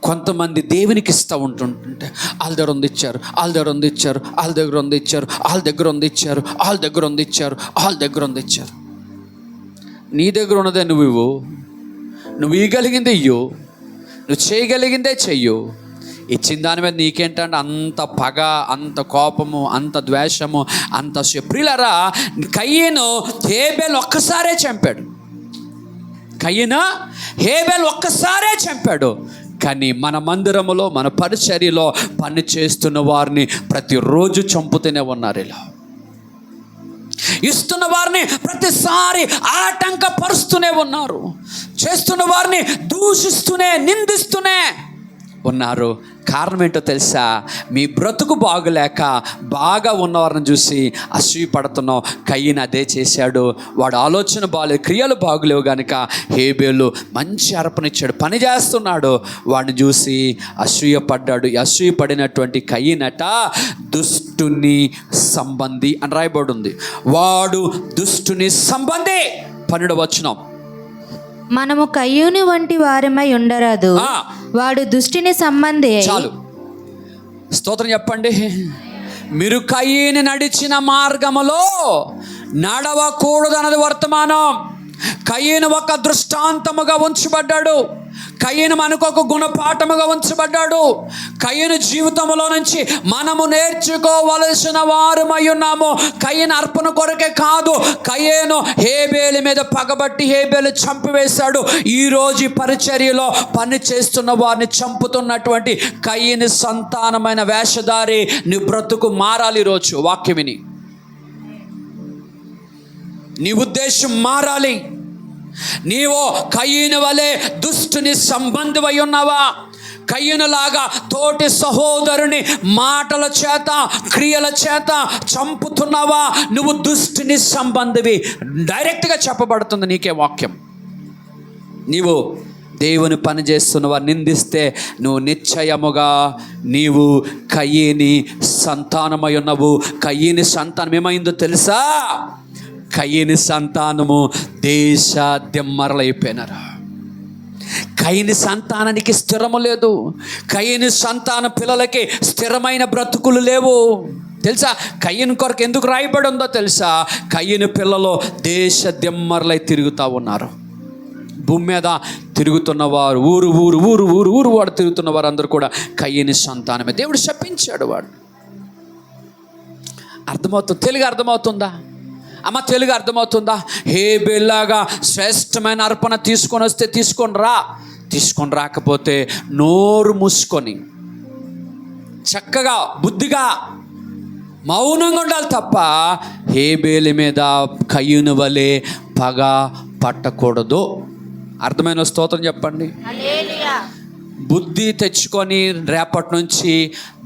కొంతమంది దేవునికి ఇస్తూ ఉంటుంటే, వాళ్ళ దగ్గర ఉంది ఇచ్చారు, వాళ్ళ దగ్గర ఉంది ఇచ్చారు, వాళ్ళ దగ్గర ఉంది ఇచ్చారు, వాళ్ళ దగ్గర ఉంది ఇచ్చారు, వాళ్ళ దగ్గర ఉంది ఇచ్చారు, వాళ్ళ దగ్గర ఉంది ఇచ్చారు. నీ దగ్గర ఉన్నదే నువ్వు ఇవ్వు, నువ్వు ఇవ్వగలిగిందే ఇయ్యు, నువ్వు చేయగలిగిందే చెయ్యు. ఇచ్చిన దాని మీద నీకేంటంటే అంత పగ, అంత కోపము, అంత ద్వేషము, అంత ప్రియులారా. కయ్యను హేబేలు ఒక్కసారే చంపాడు. కయ్యను హేబేలు ఒక్కసారే చంపాడు. కానీ మన మందిరములో, మన పరిచర్యలో పని చేస్తున్న వారిని ప్రతిరోజు చంపుతూనే ఉన్నారు. ఇలా ఇస్తున్న వారిని ప్రతిసారి ఆటంకపరుస్తూనే ఉన్నారు. చేస్తున్న వారిని దూషిస్తూనే, నిందిస్తూనే ఉన్నారు. కారణం ఏంటో తెలుసా? మీ బ్రతుకు బాగులేక బాగా ఉన్నవారిని చూసి అసూయ పడుతున్నావు. కయ్యను అదే చేశాడు. వాడు ఆలోచన బాగలేదు, క్రియలు బాగులేవు కనుక హేబేలు మంచి అర్పణిచ్చాడు, పని చేస్తున్నాడు. వాడిని చూసి అసూయ పడ్డాడు. అసూయ పడినటువంటి కయ్యనట దుష్టుని సంబంధి అని రాయబడి ఉంది. వాడు దుష్టుని సంబంధి. 12వ వచనం, మనము కయ్యూని వంటి వారమై ఉండరాదు, వాడు దుష్టిని సంబంధి. చాలు, స్తోత్రం చెప్పండి. మీరు కయ్యను నడిచిన మార్గములో నడవకూడదన్నది వర్తమానం. కయ్యను ఒక దృష్టాంతముగా ఉంచబడ్డాడు. కయ్యను మనకు ఒక గుణపాఠముగా ఉంచబడ్డాడు. కయ్యను జీవితంలో నుంచి మనము నేర్చుకోవలసిన వారమై ఉన్నాము. కయ్యను అర్పణ కొరకే కాదు, కయ్యను హేబేలు మీద పగబట్టి హేబేలు చంపివేశాడు. ఈరోజు ఈ పరిచర్యలో పని చేస్తున్న వారిని చంపుతున్నటువంటి కయ్యను సంతానమైన వేషధారి నీ బ్రతుకు మారాలి. ఈరోజు వాక్యమిని నీ ఉద్దేశం మారాలి. నీవో కయీను వలె దుష్టుని సంబంధివై ఉన్నావా? కయీనులాగా తోటి సహోదరుని మాటల చేత క్రియల చేత చంపుతున్నావా? నువ్వు దుష్టుని సంబంధివి. డైరెక్ట్గా చెప్పబడుతుంది నీకే వాక్యం. నీవు దేవుని పని చేస్తున్నవా నిందిస్తే నువ్వు నిశ్చయముగా నీవు కయీని సంతానమై ఉన్నావు. కయీని సంతానం ఏమైందో తెలుసా? కయీని సంతానము దేశ దిమ్మరలైపోయినారు. కయీని సంతానానికి స్థిరము లేదు. కయీని సంతాన పిల్లలకి స్థిరమైన బ్రతుకులు లేవు. తెలుసా కయీను కొరకు ఎందుకు రాయబడి ఉందో తెలుసా? కయీను పిల్లలు దేశ దిమ్మరలై తిరుగుతూ ఉన్నారు. భూమి మీద తిరుగుతున్నవారు, ఊరు ఊరు ఊరు ఊరు ఊరు వాడు తిరుగుతున్న వారు అందరూ కూడా కయీని సంతానమే. దేవుడు శపించాడు వాడు. అర్థమవుతుంది? తెలుగు అర్థమవుతుందా అమ్మ? తెలుగు అర్థమవుతుందా? హేబేలులాగా శ్రేష్టమైన అర్పణ తీసుకొని వస్తే తీసుకొని రాకపోతే నోరు మూసుకొని చక్కగా బుద్ధిగా మౌనంగా ఉండాలి తప్ప హేబేలు మీద కయీను వలె పగ పట్టకూడదు. అర్థమైన స్తోత్రం చెప్పండి. బుద్ధి తెచ్చుకొని రేపటి నుంచి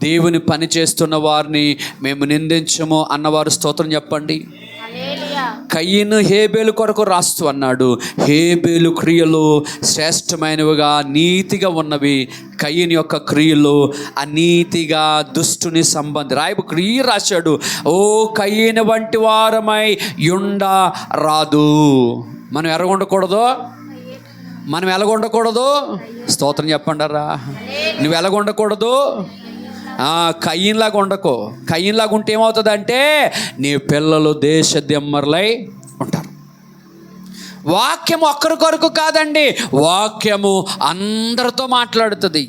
దేవుని పని చేస్తున్న వారిని మేము నిందించము అన్నవారు స్తోత్రం చెప్పండి. కయీను హేబేలు కొరకు రాస్తూ అన్నాడు, హేబేలు క్రియలు శ్రేష్టమైనవిగా నీతిగా ఉన్నవి, కయీను యొక్క క్రియలు అనీతిగా దుష్టుని సంబంధి. రాయబు క్రియ రాశాడు, ఓ కయీను వంటి వారమై యుండ రాదు. మనం ఎలాగుండకూడదు? స్తోత్రం చెప్పండరా. నువ్వు ఎలాగుండకూడదు? కయీన్లాగా ఉండకో. కయీన్లాగా ఉంటే ఏమవుతుందంటే నీ పిల్లలు దేశ దిమ్మరలై ఉంటారు. వాక్యము ఒక్కరి కొరకు కాదండి, వాక్యము అందరితో మాట్లాడుతుంది.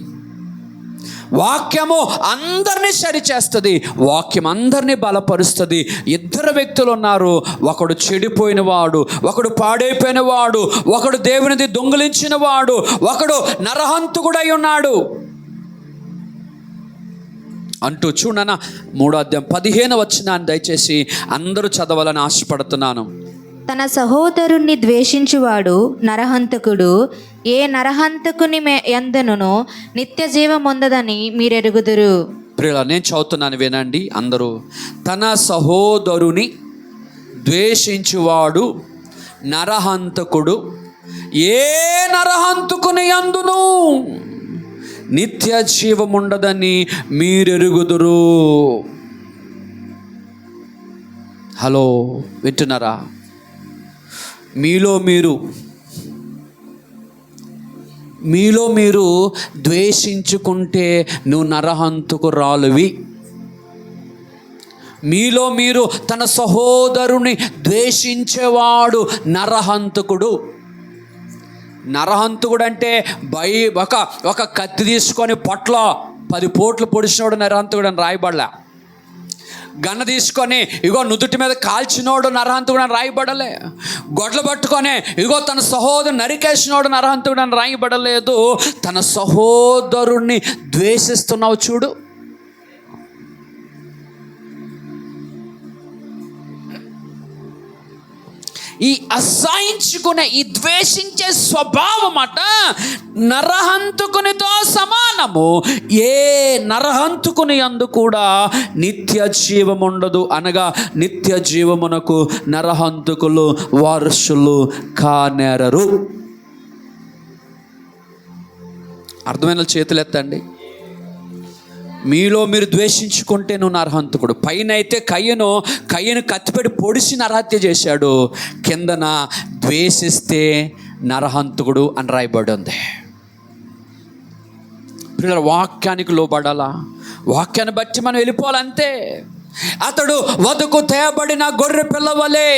వాక్యము అందరినీ సరిచేస్తుంది. వాక్యం అందరినీ బలపరుస్తుంది. ఇద్దరు వ్యక్తులు ఉన్నారు, ఒకడు చెడిపోయిన వాడు, ఒకడు పాడైపోయిన వాడు, ఒకడు దేవునిది దొంగిలించిన వాడు, ఒకడు నరహంతకుడై ఉన్నాడు అంటూ చూడన్న 3వ అధ్యాయం 15వ వచనాన్ని దయచేసి అందరూ చదవాలని ఆశపడుతున్నాను. తన సహోదరుణ్ణి ద్వేషించువాడు నరహంతకుడు. ఏ నరహంతకుని యందును నిత్య జీవముందదని మీరెరుగుదురు. ప్రియులారా, నేను చదువుతున్నాను వినండి అందరూ. తన సహోదరుని ద్వేషించువాడు నరహంతకుడు. ఏ నరహంతకుని యందును నిత్య జీవముండదని మీరెరుగుదురు. హలో, వింటున్నారా? మీలో మీరు ద్వేషించుకుంటే నువ్వు నరహంతకురాలువి. మీలో మీరు తన సహోదరుని ద్వేషించేవాడు నరహంతకుడు. నరహంతకుడు అంటే ఒక కత్తి తీసుకొని పొట్లో 10 పోట్లు పొడిచినోడు నరహంతకుడు అని రాయబడలే. గన్న తీసుకొని ఇగో నుదుటి మీద కాల్చినోడు నరహంతకుడు అని రాయబడలే. గొడ్లు పట్టుకొని ఇగో తన సహోదరుని నరికేసినోడు నరహంతకుడు అని రాయబడలేదు. తన సహోదరుణ్ణి ద్వేషిస్తున్నావు చూడు. ఈ అసహించుకునే ఈ ద్వేషించే స్వభావం అట నరహంతకునితో సమానము. ఏ నరహంతకుని యందు కూడా నిత్య జీవం ఉండదు. అనగా నిత్య జీవమునకు నరహంతకులు వారసులు కానేరరు. అర్థమైన చేతులు ఎత్తండి. మీలో మీరు ద్వేషించుకుంటే నువ్వు నరహంతకుడు. పైన అయితే కయ్యను కత్తిపెట్టి పొడిచి నరహత్య చేశాడు, కిందన ద్వేషిస్తే నరహంతకుడు అని రాయబడి ఉంది. పిల్లల వాక్యానికి లోబడాలా? వాక్యాన్ని బట్టి మనం వెళ్ళిపోవాలంతే. అతడు వధకు తేబడిన గొర్రె పిల్లవలే,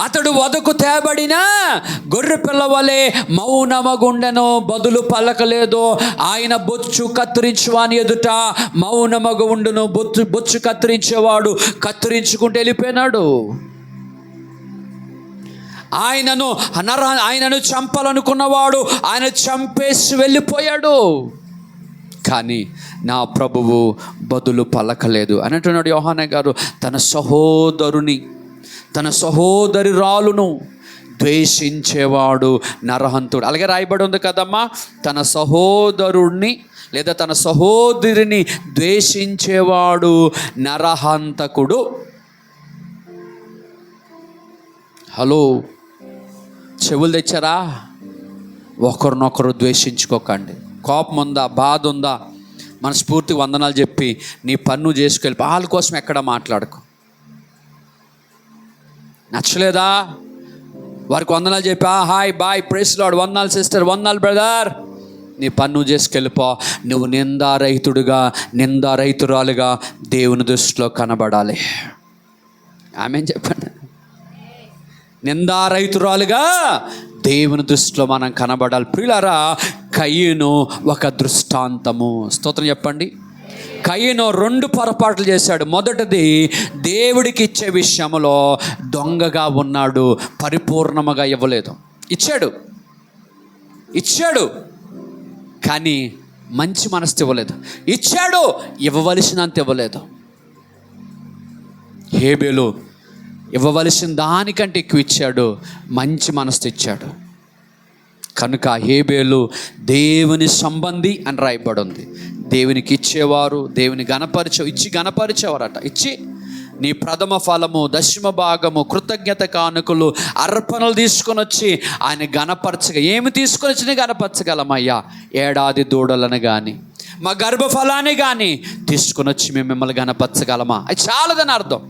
అతడు వధకు తేబడిన గొర్రె పిల్లవలే మౌనమగుండెను, బదులు పలకలేదు. ఆయన బొచ్చు కత్తిరించువాని ఎదుట మౌనమగు ఉండును. బొచ్చు కత్తిరించేవాడు కత్తిరించుకుంటూ వెళ్ళిపోయినాడు. ఆయనను చంపాలనుకున్నవాడు ఆయన చంపేసి వెళ్ళిపోయాడు. కానీ నా ప్రభువు బదులు పలకలేదు అని అంటున్నాడు యోహానే గారు. తన సహోదరుని తన సహోదరురాలును ద్వేషించేవాడు నరహంతుడు. అలాగే రాయబడి ఉంది కదమ్మా, తన సహోదరుణ్ణి లేదా తన సహోదరిని ద్వేషించేవాడు నరహంతకుడు. హలో, చెవులు తెచ్చారా? ఒకరినొకరు ద్వేషించుకోకండి. కోపం ఉందా, బాధ ఉందా, మనస్ఫూర్తిగా వందనాలు చెప్పి నీ పన్ను చేసుకెళ్ళి వాళ్ళ కోసం ఎక్కడ మాట్లాడకు. నచ్చలేదా? వారికి వందనాలు చెప్పి హాయ్ బాయ్ ప్రైజ్ లార్డ్, వందనాలు సిస్టర్, వందనాలు బ్రదర్, నీ పన్ను చేసుకెళ్ళిపో. నువ్వు నిందారహితుడుగా, నిందారహితురాలుగా దేవుని దృష్టిలో కనబడాలి. ఆమేన్ చెప్పండి. నిందారహితురాలుగా దేవుని దృష్టిలో మనం కనబడాలి. ప్రియులారా, కయీను ఒక దృష్టాంతము. స్తోత్రం చెప్పండి. కయీను 2 పొరపాట్లు చేశాడు. మొదటిది, దేవుడికి ఇచ్చే విషయంలో దొంగగా ఉన్నాడు, పరిపూర్ణముగా ఇవ్వలేదు. ఇచ్చాడు కానీ మంచి మనసు ఇవ్వలేదు. ఇచ్చాడు, ఇవ్వవలసినంత ఇవ్వలేదు. హేబేలు ఇవ్వవలసిన దానికంటే ఎక్కువ ఇచ్చాడు, మంచి మనసు ఇచ్చాడు. కనుక హేబేలు దేవుని సంబంధి అని రాయబడి ఉంది. దేవునికి ఇచ్చేవారు, దేవుని గణపరిచేవారట. ఇచ్చి నీ ప్రథమ ఫలము, దశమ భాగము, కృతజ్ఞత కానుకలు, అర్పణలు తీసుకొని వచ్చి ఆయన గణపరచగా. ఏమి తీసుకొని వచ్చి గణపరచగలమయ్యా? ఏడాది దూడలను కానీ మా గర్భఫలాన్ని కానీ తీసుకొని వచ్చి మేము మిమ్మల్ని గణపరచగలమా? అది చాలదని అర్థం.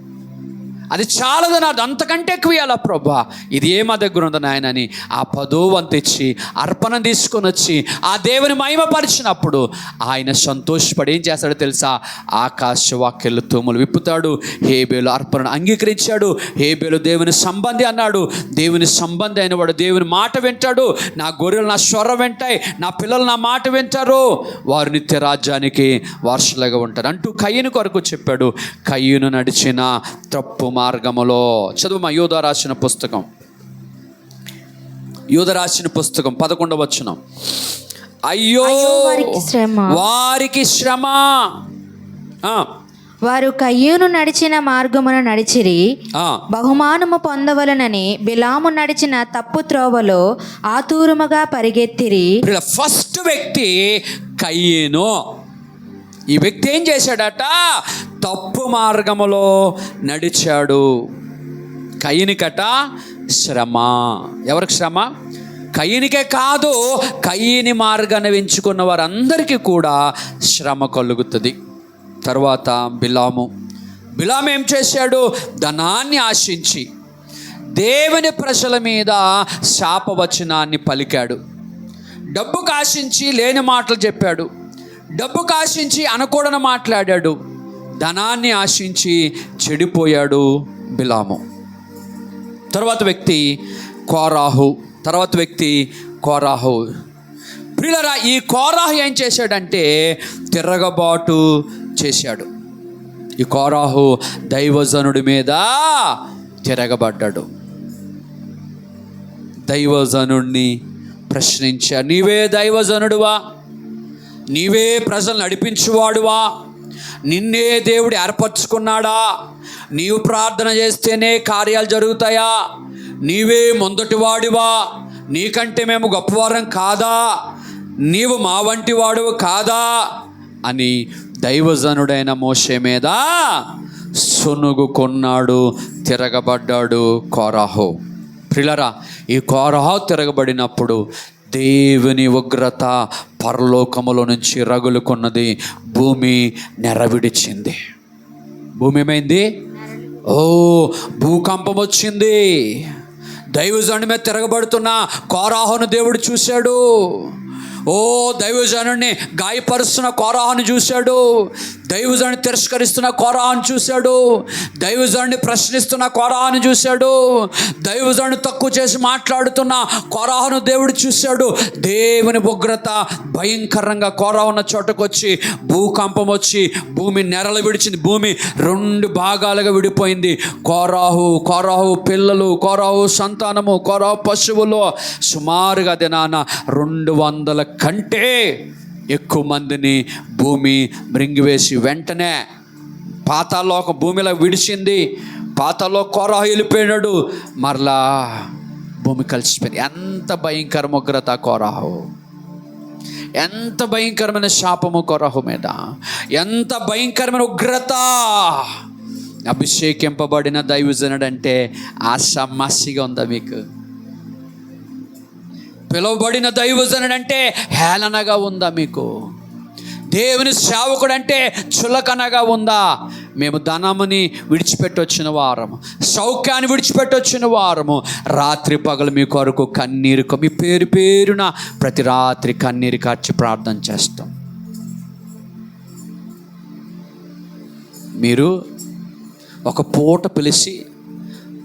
అంతకంటే ఎక్కువ ఇవ్వాలా ప్రభా? ఇది ఏ మా దగ్గర ఉందో నాయన అని ఆ 10వ వంతు ఇచ్చి అర్పణ తీసుకొని వచ్చి ఆ దేవుని మహిమపరిచినప్పుడు ఆయన సంతోషపడి ఏం చేస్తాడో తెలుసా? ఆకాశవాక్యలు తూములు విప్పుతాడు. హేబేలు అర్పణను అంగీకరించాడు. హేబేలు దేవుని సంబంధి అన్నాడు. దేవుని సంబంధి అయిన వాడు దేవుని మాట వింటాడు. నా గొర్రెలు నా స్వరం వింటాయి, నా పిల్లలు నా మాట వింటారు, వారు నిత్య రాజ్యానికి వారసులుగా ఉంటారు అంటూ కయీను కొరకు చెప్పాడు. కయీను నడిచిన తప్పు మార్గములో. చదువు యూదా రాసిన పుస్తకం 11వ వచనం. అయ్యో వారికి శ్రమ. వారు కయ్యూను నడిచిన మార్గమును నడిచిరి, బహుమానము పొందవలనని బిలాము నడిచిన తప్పు త్రోవలో ఆతూరముగా పరిగెత్తిరి. ఫస్ట్ వ్యక్తి కయ్యూను. ఈ వ్యక్తి ఏం చేశాడట? తప్పు మార్గములో నడిచాడు. కయీనుకట శ్రమ. ఎవరికి శ్రమ? కయీనుకే కాదు, కయీని మార్గాన్ని ఎంచుకున్న వారందరికీ కూడా శ్రమ కలుగుతుంది. తర్వాత బిలాము ఏం చేశాడు? ధనాన్ని ఆశించి దేవుని ప్రజల మీద శాపవచనాన్ని పలికాడు. డబ్బుకు ఆశించి లేని మాటలు చెప్పాడు. డబ్బుకు ఆశించి అనకూడని మాట్లాడాడు. ధనాన్ని ఆశించి చెడిపోయాడు బిలాము. తర్వాత వ్యక్తి కోరాహు. ప్రియులారా, ఈ కోరాహు ఏం చేశాడంటే తిరగబాటు చేశాడు. ఈ కోరాహు దైవజనుడి మీద తిరగబడ్డాడు. దైవజనుడిని ప్రశ్నించాడు. నీవే దైవజనుడువా? నీవే ప్రజలు నడిపించువాడువా? నిన్నే దేవుడు ఏర్పరచుకున్నాడా? నీవు ప్రార్థన చేస్తేనే కార్యాలు జరుగుతాయా? నీవే మొదటివాడివా? నీకంటే మేము గొప్పవారం కాదా? నీవు మా వంటి వాడు కాదా అని దైవజనుడైన మోషే మీద సొనుగుకున్నాడు, తిరగబడ్డాడు కోరాహు. ప్రియులారా, ఈ కోరాహు తిరగబడినప్పుడు దేవుని ఉగ్రత పరలోకములో నుంచి రగులుకున్నది. భూమి నెరవిడిచింది. భూమి ఏమైంది? భూకంపం వచ్చింది. దైవజనుడి మీద తిరగబడుతున్న కోరాహును దేవుడు చూశాడు. దైవజనుడిని గాయపరుస్తున్న కోరాహును చూశాడు. దైవజనుడిని తిరస్కరిస్తున్న కోరాహును చూశాడు. దైవజనుడిని ప్రశ్నిస్తున్న కోరాహును చూశాడు. దైవజనుడిని తక్కువ చేసి మాట్లాడుతున్న కోరాహును దేవుడు చూశాడు. దేవుని ఉగ్రత భయంకరంగా కోరాహు ఉన్న చోటకు వచ్చి భూకంపం వచ్చి భూమి నెరలు విడిచింది. భూమి 2 భాగాలుగా విడిపోయింది. కోరాహు పిల్లలు, కోరాహు సంతానము, కోరాహు పశువులు సుమారుగా దినాన 200 కంటే ఎక్కువ మందిని భూమి మృంగివేసి వెంటనే పాతాళలోక భూమిలో విడిచింది. పాతలో కోరహు వెళ్ళిపోయినాడు, మరలా భూమి కలిసిపోయింది. ఎంత భయంకర ఉగ్రత కోరహు, ఎంత భయంకరమైన శాపము కోరహు మీద, ఎంత భయంకరమైన ఉగ్రత. అభిషేకింపబడిన దైవజనుడు అంటే ఆషామాషిగా ఉందా మీకు? పిలువబడిన దైవజనుడు అంటే హేళనగా ఉందా మీకు? దేవుని సేవకుడు అంటే చులకనగా ఉందా? మేము ధనముని విడిచిపెట్టొచ్చిన వారము, సౌఖ్యాన్ని విడిచిపెట్టొచ్చిన వారము, రాత్రి పగలు మీ కొరకు కన్నీరు, మీ పేరు పేరున ప్రతి రాత్రి కన్నీరు కార్చి ప్రార్థన చేస్తాం. మీరు ఒక పూట పిలిచి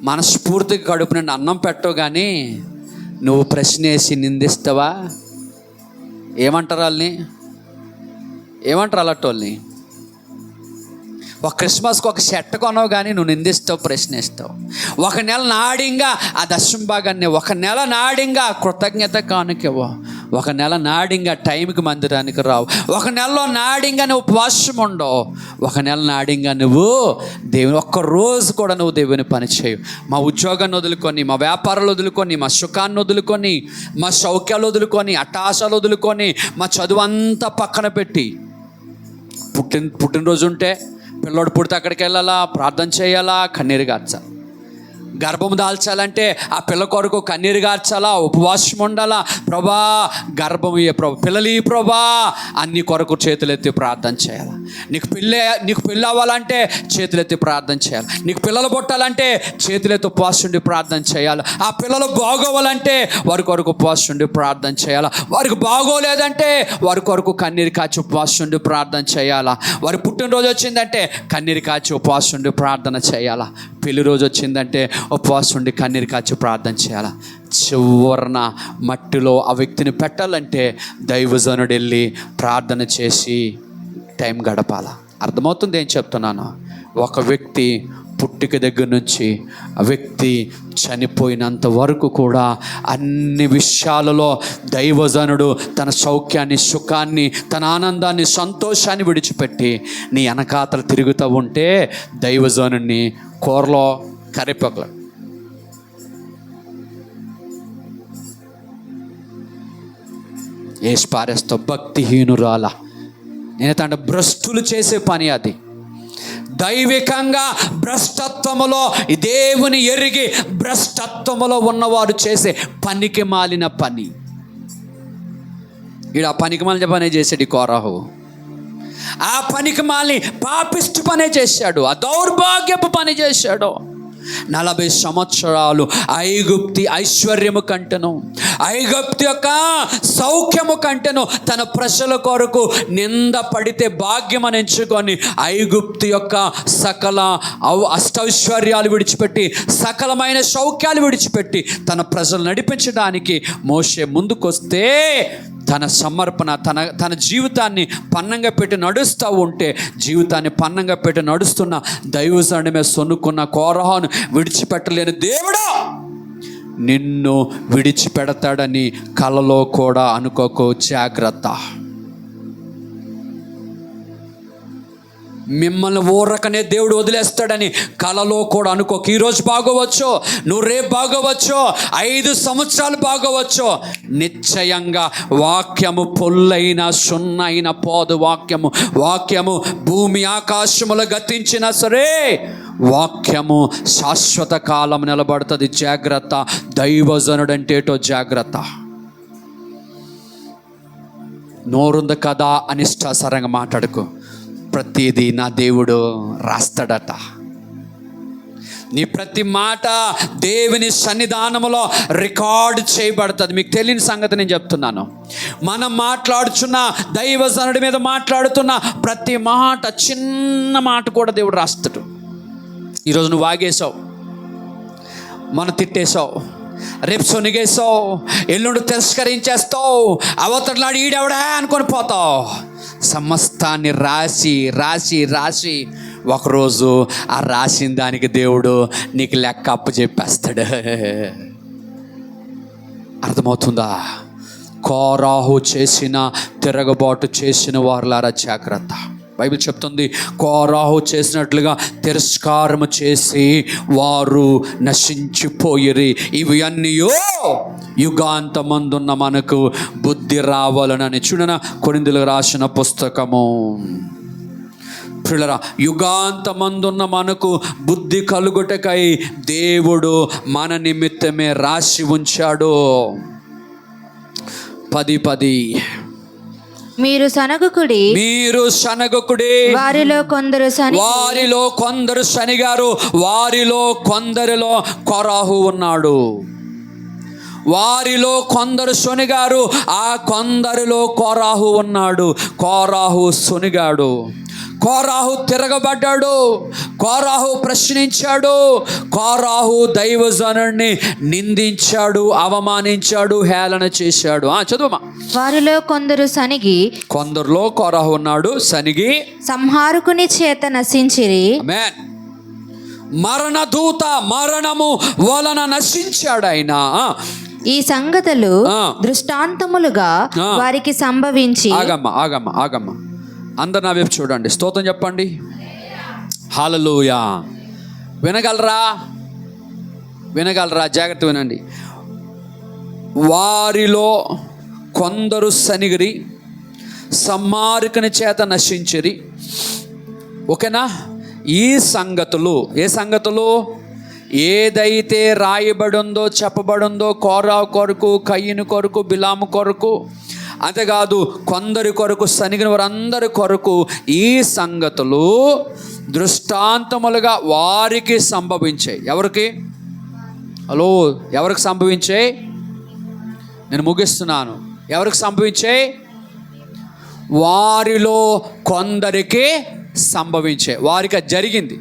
మనస్ఫూర్తిగా కడుపు నుండి అన్నం పెట్టవు, కానీ నువ్వు ప్రశ్న వేసి నిందిస్తావా? ఏమంటారు వాళ్ళని? ఏమంటారు అలాంటి? ఒక క్రిస్మస్కి ఒక షర్ట్ కొనవు, కానీ నువ్వు నిందిస్తావు, ప్రశ్నిస్తావు. ఒక నెల నాడింగా ఆ దశమ భాగాన్ని, ఒక నెల నాడింగా కృతజ్ఞత కానుకవు, ఒక నెల నాడింగా టైంకి మందిరానికి రావు, ఒక నెలలో నాడింగా నువ్వు ఉపవాసం ఉండవు, ఒక నెల నాడింగా నువ్వు దేవుని ఒక్క రోజు కూడా నువ్వు దేవుని పని చేయవు. మా ఉద్యోగాన్ని వదులుకొని, మా వ్యాపారాలు వదులుకొని, మా సుఖాన్ని వదులుకొని, మా సౌఖ్యాలు వదులుకొని, అటాశాలు వదులుకొని, మా చదువు అంతా పక్కన పెట్టి, పుట్టినరోజు ఉంటే పిల్లోడు పుడితే అక్కడికి వెళ్ళాలా, ప్రార్థన చేయాలా, కన్నీరు గార్చాలి. గర్భం దాల్చాలంటే ఆ పిల్ల కొరకు కన్నీరు గార్చాలా, ఉపవాసం ఉండాలా. ప్రభా గర్భం ఇయ్యే ప్రభా, పిల్లలు ఈ ప్రభా అన్ని కొరకు చేతులెత్తి ప్రార్థన చేయాలి. నీకు పెళ్ళి అవ్వాలంటే చేతులెత్తి ప్రార్థన చేయాలి. నీకు పిల్లలు పుట్టాలంటే చేతులెత్తి ఉపవాసం ఉండి ప్రార్థన చేయాలి. ఆ పిల్లలు బాగోవాలంటే వారి కొరకు ఉపవాసం ఉండి ప్రార్థన చేయాలి. వారికి బాగోలేదంటే వారి కొరకు కన్నీరు కాచి ఉపవాసం ఉండి ప్రార్థన చేయాలా. వారి పుట్టినరోజు వచ్చిందంటే కన్నీరు కాచి ఉపవాసం ఉండి ప్రార్థన చేయాలా. పెళ్లి రోజు వచ్చిందంటే ఉపవాసం ఉండి కన్నీరు కాచి ప్రార్థన చేయాలా. చివరన మట్టిలో ఆ వ్యక్తిని పెట్టాలంటే దైవజనుడు వెళ్ళి ప్రార్థన చేసి టైం గడపాల. అర్థమవుతుంది ఏం చెప్తున్నాను? ఒక వ్యక్తి పుట్టిక దగ్గర నుంచి ఆ వ్యక్తి చనిపోయినంత వరకు కూడా అన్ని విషయాలలో దైవజనుడు తన సౌఖ్యాన్ని, సుఖాన్ని, తన ఆనందాన్ని, సంతోషాన్ని విడిచిపెట్టి నీ వెనకాతలు తిరుగుతూ ఉంటే దైవజనుడిని కూరలో కరివేపాకులు వేసి పారేస్తావు. భక్తిహీనురాల. నేను తన భ్రష్టులు చేసే పని అది. దైవికంగా భ్రష్టత్వములో, దేవుని ఎరిగి భ్రష్టత్వములో ఉన్నవారు చేసే పనికి మాలిన పని. ఈడ ఆ పనికి మాలిన పనే చేశాడు ఈ కోరహు. ఆ పనికి మాలి పాపిష్టి పనే చేశాడు, ఆ దౌర్భాగ్యపు పని చేశాడు. 40 సంవత్సరాలు ఐగుప్తి ఐశ్వర్యము కంటెను, ఐగుప్తి యొక్క సౌఖ్యము కంటెను తన ప్రజల కొరకు నింద పడితే భాగ్యమని ఎంచుకొని ఐగుప్తి యొక్క సకల అష్టైశ్వర్యాలు విడిచిపెట్టి, సకలమైన సౌఖ్యాలు విడిచిపెట్టి తన ప్రజలు నడిపించడానికి మోషే ముందుకొస్తే తన సమర్పణ, తన జీవితాన్ని పన్నంగా పెట్టి నడుస్తూ ఉంటే, జీవితాన్ని పన్నంగా పెట్టి నడుస్తున్న దైవజనుడి మీద సొన్నుకున్న కోరహును విడిచిపెట్టలేని దేవుడు నిన్ను విడిచిపెడతాడని కలలో కూడా అనుకోకు. జాగ్రత్త. మిమ్మల్ని ఊరకనే దేవుడు వదిలేస్తాడని కలలో కూడా అనుకోకు. ఈరోజు బాగోవచ్చు, నువ్వు రేపు బాగోవచ్చు, 5 సంవత్సరాలు బాగోవచ్చు. నిశ్చయంగా వాక్యము పొల్లైన సున్నైన పోదు. వాక్యము భూమి ఆకాశములు గతించినా సరే వాక్యము శాశ్వత కాలం నిలబడుతుంది. జాగ్రత్త. దైవజనుడు అంటేటో జాగ్రత్త. నోరుంది కదా అనిష్టాసారంగా మాట్లాడుకో. ప్రతిదీ నా దేవుడు రాస్తాడట. నీ ప్రతి మాట దేవుని సన్నిధానంలో రికార్డు చేయబడుతుంది. మీకు తెలియని సంగతి నేను చెప్తున్నాను. మనం మాట్లాడుచున్న దైవజనుడి మీద మాట్లాడుతున్న ప్రతి మాట, చిన్న మాట కూడా దేవుడు రాస్తాడు. ఈరోజు నువ్వు ఆగేసావు, మనం తిట్టేశావు, రేపు సొనిగేసావు, ఎల్లుండి తిరస్కరించేస్తావు, అవతలాడు ఈడెవడా అనుకొని పోతావు. సమస్తాన్ని రాసి రాసి రాసి ఒకరోజు ఆ రాసిన దానికి దేవుడు నీకు లెక్క అప్పు చెప్పేస్తాడు. అర్థమవుతుందా? కోరాహు చేసిన తిరగబాటు చేసిన వారులారా జాగ్రత్త. బైబిల్ చెప్తుంది, కోరాహు చేసినట్లుగా తిరస్కారము చేసి వారు నశించిపోయిరి. ఇవి అన్నీయో యుగాంతమందున్న మనకు బుద్ధి రావాలని. చూడన కొరింథీయులకు రాసిన పుస్తకము. ప్రియులారా, యుగాంతమందున్న మనకు బుద్ధి కలుగుటకై దేవుడు మన నిమిత్తమే రాసి ఉంచాడు. 10:10 మీరు సనగకుడి, వారిలో కొందరు శనిగారు, వారిలో కొందరిలో కోరాహు ఉన్నాడు. వారిలో కొందరు శొనిగారు, ఆ కొందరిలో కోరాహు ఉన్నాడు. కోరాహు శొనిగాడు, కోరాహు తిరగబడ్డాడు, కోరాహు ప్రశ్నించాడు, కోరాహు దైవజనుడిని నిందించాడు, అవమానించాడు, హేళన చేశాడు. చదువుమా. వారిలో కొందరు సనిగి, కొందరిలో కోరాహు ఉన్నాడు సనిగి సంహారకుని చేత నశించిరి. ఆమేన్. మరణదూత మరణము వలన నశించాడు ఆయన. ఈ సంగతులు దృష్టాంతములుగా వారికి సంభవించి. ఆగమ్మ అందరు నా వైపు చూడండి, స్తోత్రం చెప్పండి. హల్లెలూయా. వినగలరా? జాగ్రత్త వినండి. వారిలో కొందరు సనిగిరి, సంహారకుని చేత నశించిరి. ఓకేనా? ఈ సంగతులు, ఏ సంగతులు? ఏదైతే రాయబడిందో, చెప్పబడిందో కోరాహు కొరకు, కయీను కొరకు, బిలాము కొరకు, అంతేకాదు కొందరి కొరకు, సనిగిన వారందరి కొరకు ఈ సంగతులు దృష్టాంతములుగా వారికి సంభవించాయి. ఎవరికి? ఎవరికి సంభవించాయి? నేను ముగిస్తున్నాను. ఎవరికి సంభవించాయి? వారిలో కొందరికి సంభవించాయి. వారికి జరిగింది,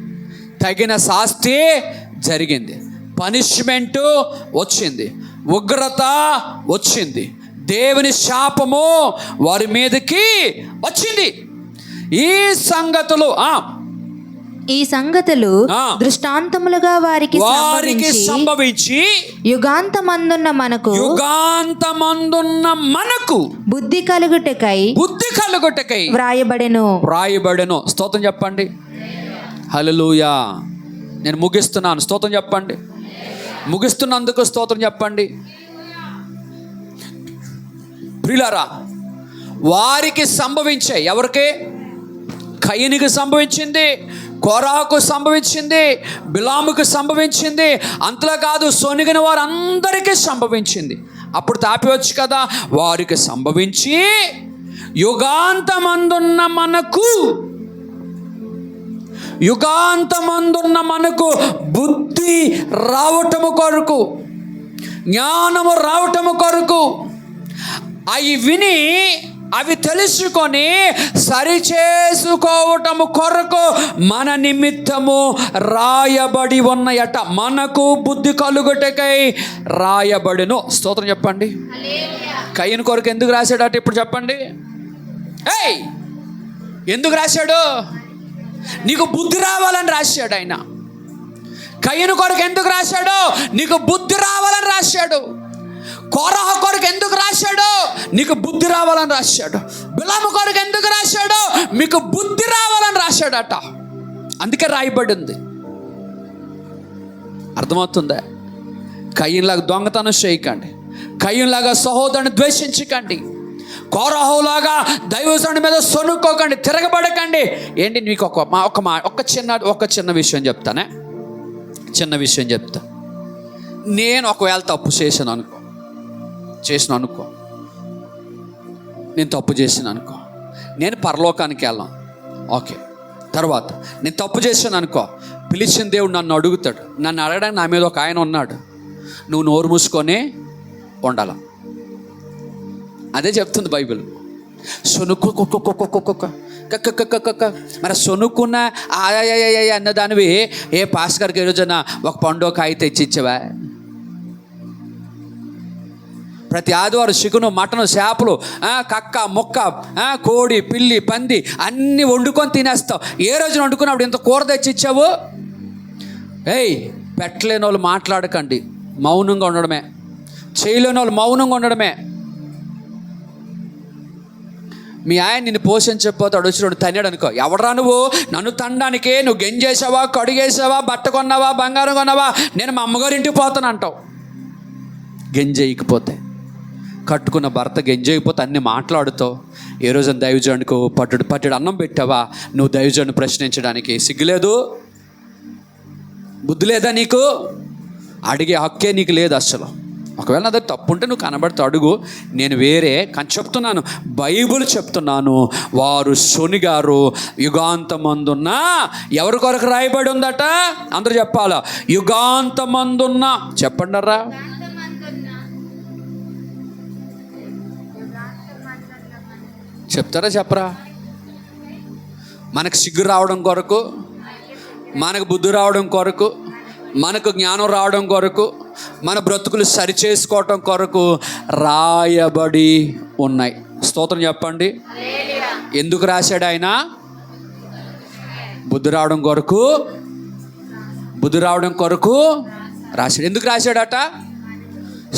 తగిన శాస్తి జరిగింది, పనిష్మెంటు వచ్చింది, ఉగ్రత వచ్చింది, దేవుని శాపము వారి మీదకి వచ్చింది. ఈ సంగతులు దృష్టాంతములుగా వారికి సంభవించి యుగాంతమందున్న మనకు బుద్ధి కలుగుటకై వ్రాయబడెను. స్తోత్రం చెప్పండి. హల్లెలూయా. నేను ముగిస్తున్నాను. స్తోత్రం చెప్పండి. ముగిస్తున్నందుకు స్తోత్రం చెప్పండి. ప్రియులారా, వారికి సంభవించాయి. ఎవరికి? కయీనుకి సంభవించింది, కోరాహుకు సంభవించింది, బిలాముకు సంభవించింది. అంతలా కాదు, సొనిగిన వారందరికీ సంభవించింది. అప్పుడు తాపివచ్చు కదా. వారికి సంభవించి యుగాంతమందున్న మనకు బుద్ధి రావటము కొరకు, జ్ఞానము రావటము కొరకు, అవి విని అవి తెలుసుకొని సరిచేసుకోవటము కొరకు మన నిమిత్తము రాయబడి ఉన్నయట. మనకు బుద్ధి కలుగుటకై రాయబడిను. స్తోత్రం చెప్పండి. కయీను కొరకు ఎందుకు రాశాడట? ఇప్పుడు చెప్పండి. ఎందుకు రాశాడు? నీకు బుద్ధి రావాలని రాశాడు ఆయన. కయీను కొరకు ఎందుకు రాశాడు? నీకు బుద్ధి రావాలని రాశాడు. కోరాహు కొరకు ఎందుకు రాశాడు? నీకు బుద్ధి రావాలని రాశాడు. బిలాము కొరకు ఎందుకు రాశాడు? మీకు బుద్ధి రావాలని రాశాడట. అందుకే రాయబడింది. అర్థమవుతుందా? కయీనులాగా దొంగతనం చేయకండి, కయీనులాగా సహోదరుని ద్వేషించకండి, కోరాహులాగా దైవజనుడి మీద సొనుక్కోకండి, తిరగబడకండి. ఏంటి? మీకు ఒక చిన్న విషయం చెప్తానే. చిన్న విషయం చెప్తా. నేను ఒకవేళ తప్పు చేశాను అనుకో, నేను తప్పు చేసాను అనుకో, నేను పరలోకానికి వెళ్ళాను. ఓకే, తర్వాత నేను తప్పు చేశాను అనుకో, పిలిచిన దేవుడు నన్ను అడుగుతాడు. నన్ను అడగడానికి నా మీద ఒక ఆయన ఉన్నాడు. నువ్వు నోరు మూసుకొని ఉండాల. అదే చెప్తుంది బైబిల్. మరి సొనుక్కున్న అన్నదానివి ఏ పాస్కర్కి ఈరోజున ఒక పండు కాయ తెచ్చిచ్చావా? ప్రతి ఆదివారం చికెను, మటను, చేపలు, కక్క, ముక్క, కోడి, పిల్లి, పంది అన్నీ వండుకొని తినేస్తావు. ఏ రోజున వండుకున్నప్పుడు ఇంత కూర తెచ్చిచ్చావు? పెట్టలేని వాళ్ళు మాట్లాడకండి, మౌనంగా ఉండడమే. చేయలేని వాళ్ళు మౌనంగా ఉండడమే. మీ ఆయన నిన్ను పోషించకపోతే అడుగుడు తన్నాడు అనుకో, ఎవడరా నువ్వు నన్ను తనడానికే, నువ్వు గెంజేసావా, కడుగేసావా, బట్ట కొన్నావా, బంగారం కొన్నావా, నేను మా అమ్మగారి ఇంటికి పోతాను అంటావు. గెంజేయకపోతే, కట్టుకున్న భర్త గెంజేయకపోతే అన్ని మాట్లాడుతావు. ఏ రోజు దైవజనుడికి పట్టుడు అన్నం పెట్టావా, నువ్వు దైవజనుడిని ప్రశ్నించడానికి సిగ్గులేదు, బుద్ధి లేదా నీకు? అడిగే హక్కే నీకు లేదు అసలు. ఒకవేళ అదే తప్పు ఉంటే నువ్వు కనబడితే అడుగు, నేను వేరే కానీ చెప్తున్నాను, బైబుల్ చెప్తున్నాను. వారు శొనిగారు యుగాంతమందున్న, ఎవరి కొరకు రాయబడి ఉందట? అందరూ చెప్పాలా, యుగాంతమందున్న. చెప్పండరా, చెప్తారా చెప్పరా? మనకు సిగ్గు రావడం కొరకు, మనకు బుద్ధి రావడం కొరకు, మనకు జ్ఞానం రావడం కొరకు, మన బ్రతుకులు సరిచేసుకోవటం కొరకు రాయబడి ఉన్నాయి. స్తోత్రం చెప్పండి. ఎందుకు రాశాడు ఆయన? బుద్ధి రావడం కొరకు, బుద్ధి రావడం కొరకు రాశాడు. ఎందుకు రాశాడట?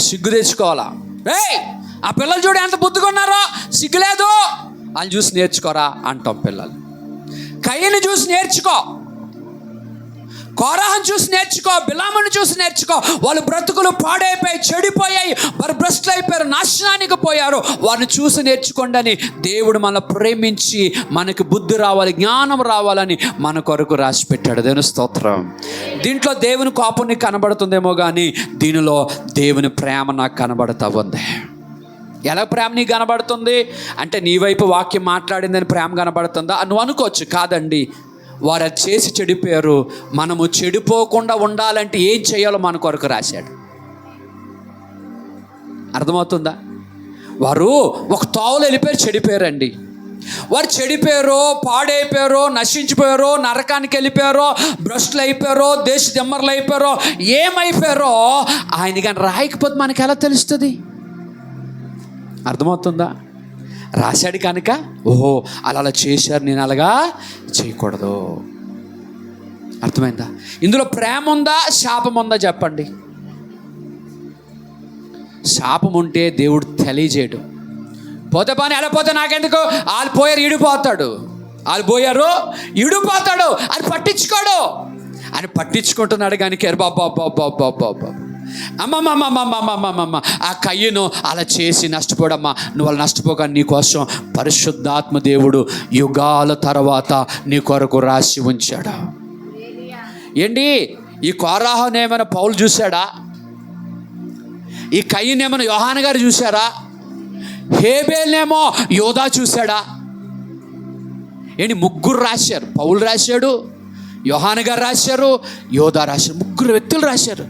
సిగ్గు తెచ్చుకోవాలా. ఆ పిల్లలు చూడు ఎంత బుద్ధిగా ఉన్నారో, సిగ్గులేదు, వాళ్ళు చూసి నేర్చుకోరా అంటాం. పిల్లలు కయ్యని చూసి నేర్చుకో, కోరాహను చూసి నేర్చుకో, బిలామును చూసి నేర్చుకో. వాళ్ళు బ్రతుకులు పాడైపోయి చెడిపోయాయి, వారు భ్రష్టులు అయిపోయారు, నాశనానికి పోయారు. వారిని చూసి నేర్చుకోండి అని దేవుడు మనల్ని ప్రేమించి మనకి బుద్ధి రావాలి, జ్ఞానం రావాలని మన కొరకు రాసి పెట్టాడు. దేవుని స్తోత్రం. దీంట్లో దేవుని కోపం నీకు కనబడుతుందేమో కానీ దీనిలో దేవుని ప్రేమ నాకు కనబడుతూ ఉంది. ఎలా ప్రేమ నీకు కనబడుతుంది అంటే, నీ వైపు వాక్యం మాట్లాడిందని ప్రేమ కనబడుతుందా? నువ్వు అనుకోవచ్చు, కాదండి వారు అది చేసి చెడిపోయారు, మనము చెడిపోకుండా ఉండాలంటే ఏం చేయాలో మన కొరకు రాశాడు. అర్థమవుతుందా? వారు ఒక తోవలో వెళ్ళిపోయారు, చెడిపోయారండి. వారు చెడిపోయారో, పాడైపోయారో, నశించిపోయారో, నరకానికి వెళ్ళిపోయారో, భ్రష్టులు అయిపోయారో, దేశ దిమ్మర్లు అయిపోయారో, ఏమైపోయారో ఆయన కానీ రాయకపోతే మనకి ఎలా తెలుస్తుంది? అర్థమవుతుందా? రాశాడు కనుక ఓహో అలా చేశారు, నేను అలాగా చేయకూడదు. అర్థమైందా? ఇందులో ప్రేమ ఉందా, శాపం ఉందా? చెప్పండి. శాపం ఉంటే దేవుడు తెలియజేయడు. పోతే పని ఎలా పోతే నాకెందుకు, వాళ్ళు పోయారు ఈడిపోతాడు, వాళ్ళు పోయారు ఈడిపోతాడు అని పట్టించుకోడు. అని పట్టించుకుంటున్నాడు కానీ బాబా అమ్మమ్మమ్మమ్మమ్మమ్మమ్మ ఆ కయ్యను అలా చేసి నష్టపోడమ్మా, నువ్వు అలా నష్టపోక నీకోసం పరిశుద్ధాత్మ దేవుడు యుగాల తర్వాత నీ కొరకు రాసి ఉంచాడు. ఏంటి ఈ కోరాహును ఏమైనా పౌలు చూశాడా? ఈ కయ్యను ఏమైనా యోహాను గారు చూశారా? హేబేల్నేమో యోధా చూశాడా? ఏంటి ముగ్గురు రాశారు. పౌలు రాశాడు, యోహాను గారు రాశారు, యోధా రాశారు. ముగ్గురు వ్యక్తులు రాశారు.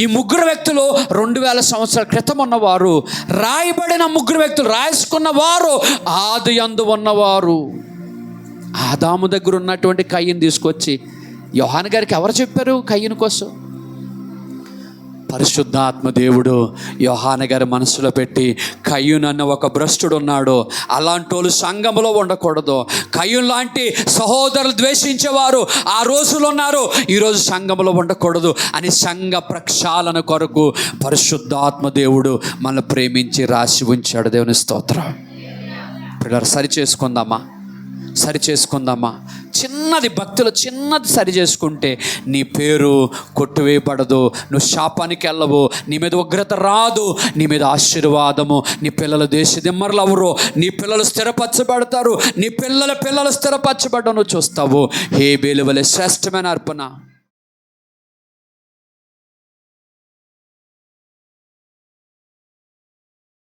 ఈ ముగ్గురు వ్యక్తులు 2000 సంవత్సరాల క్రితం ఉన్నవారు. రాయబడిన ముగ్గురు వ్యక్తులు, రాసుకున్న వారు ఆది యందు ఉన్నవారు. ఆదాము దగ్గర ఉన్నటువంటి కయ్యను తీసుకొచ్చి యోహాను గారికి ఎవరు చెప్పారు కయ్యను కోసం? పరిశుద్ధాత్మ దేవుడు యోహాను గారి మనసులో పెట్టి, కయ్యూను అన్న ఒక భ్రష్టుడు ఉన్నాడు, అలాంటి వాళ్ళు సంఘములో ఉండకూడదు. కయ్యూను లాంటి సహోదరులు ద్వేషించేవారు ఆ రోజులు ఉన్నారు, ఈరోజు సంఘములో ఉండకూడదు అని సంఘ ప్రక్షాళన కొరకు పరిశుద్ధాత్మ దేవుడు మనల్ని ప్రేమించి రాసి ఉంచాడు. దేవుని స్తోత్రం. పిల్లలు సరి చేసుకుందామా. చిన్నది భక్తులు, చిన్నది సరి చేసుకుంటే నీ పేరు కొట్టువేయబడదు, నువ్వు శాపానికి వెళ్ళవు, నీ మీద ఉగ్రత రాదు, నీ మీద ఆశీర్వాదము. నీ పిల్లలు దేశ దిమ్మర్లు అవరు, నీ పిల్లలు స్థిరపరచబడతారు, నీ పిల్లల పిల్లలు స్థిరపరచబడ్డం నువ్వు చూస్తావు. హేబేలు వలె శ్రేష్టమైన అర్పణ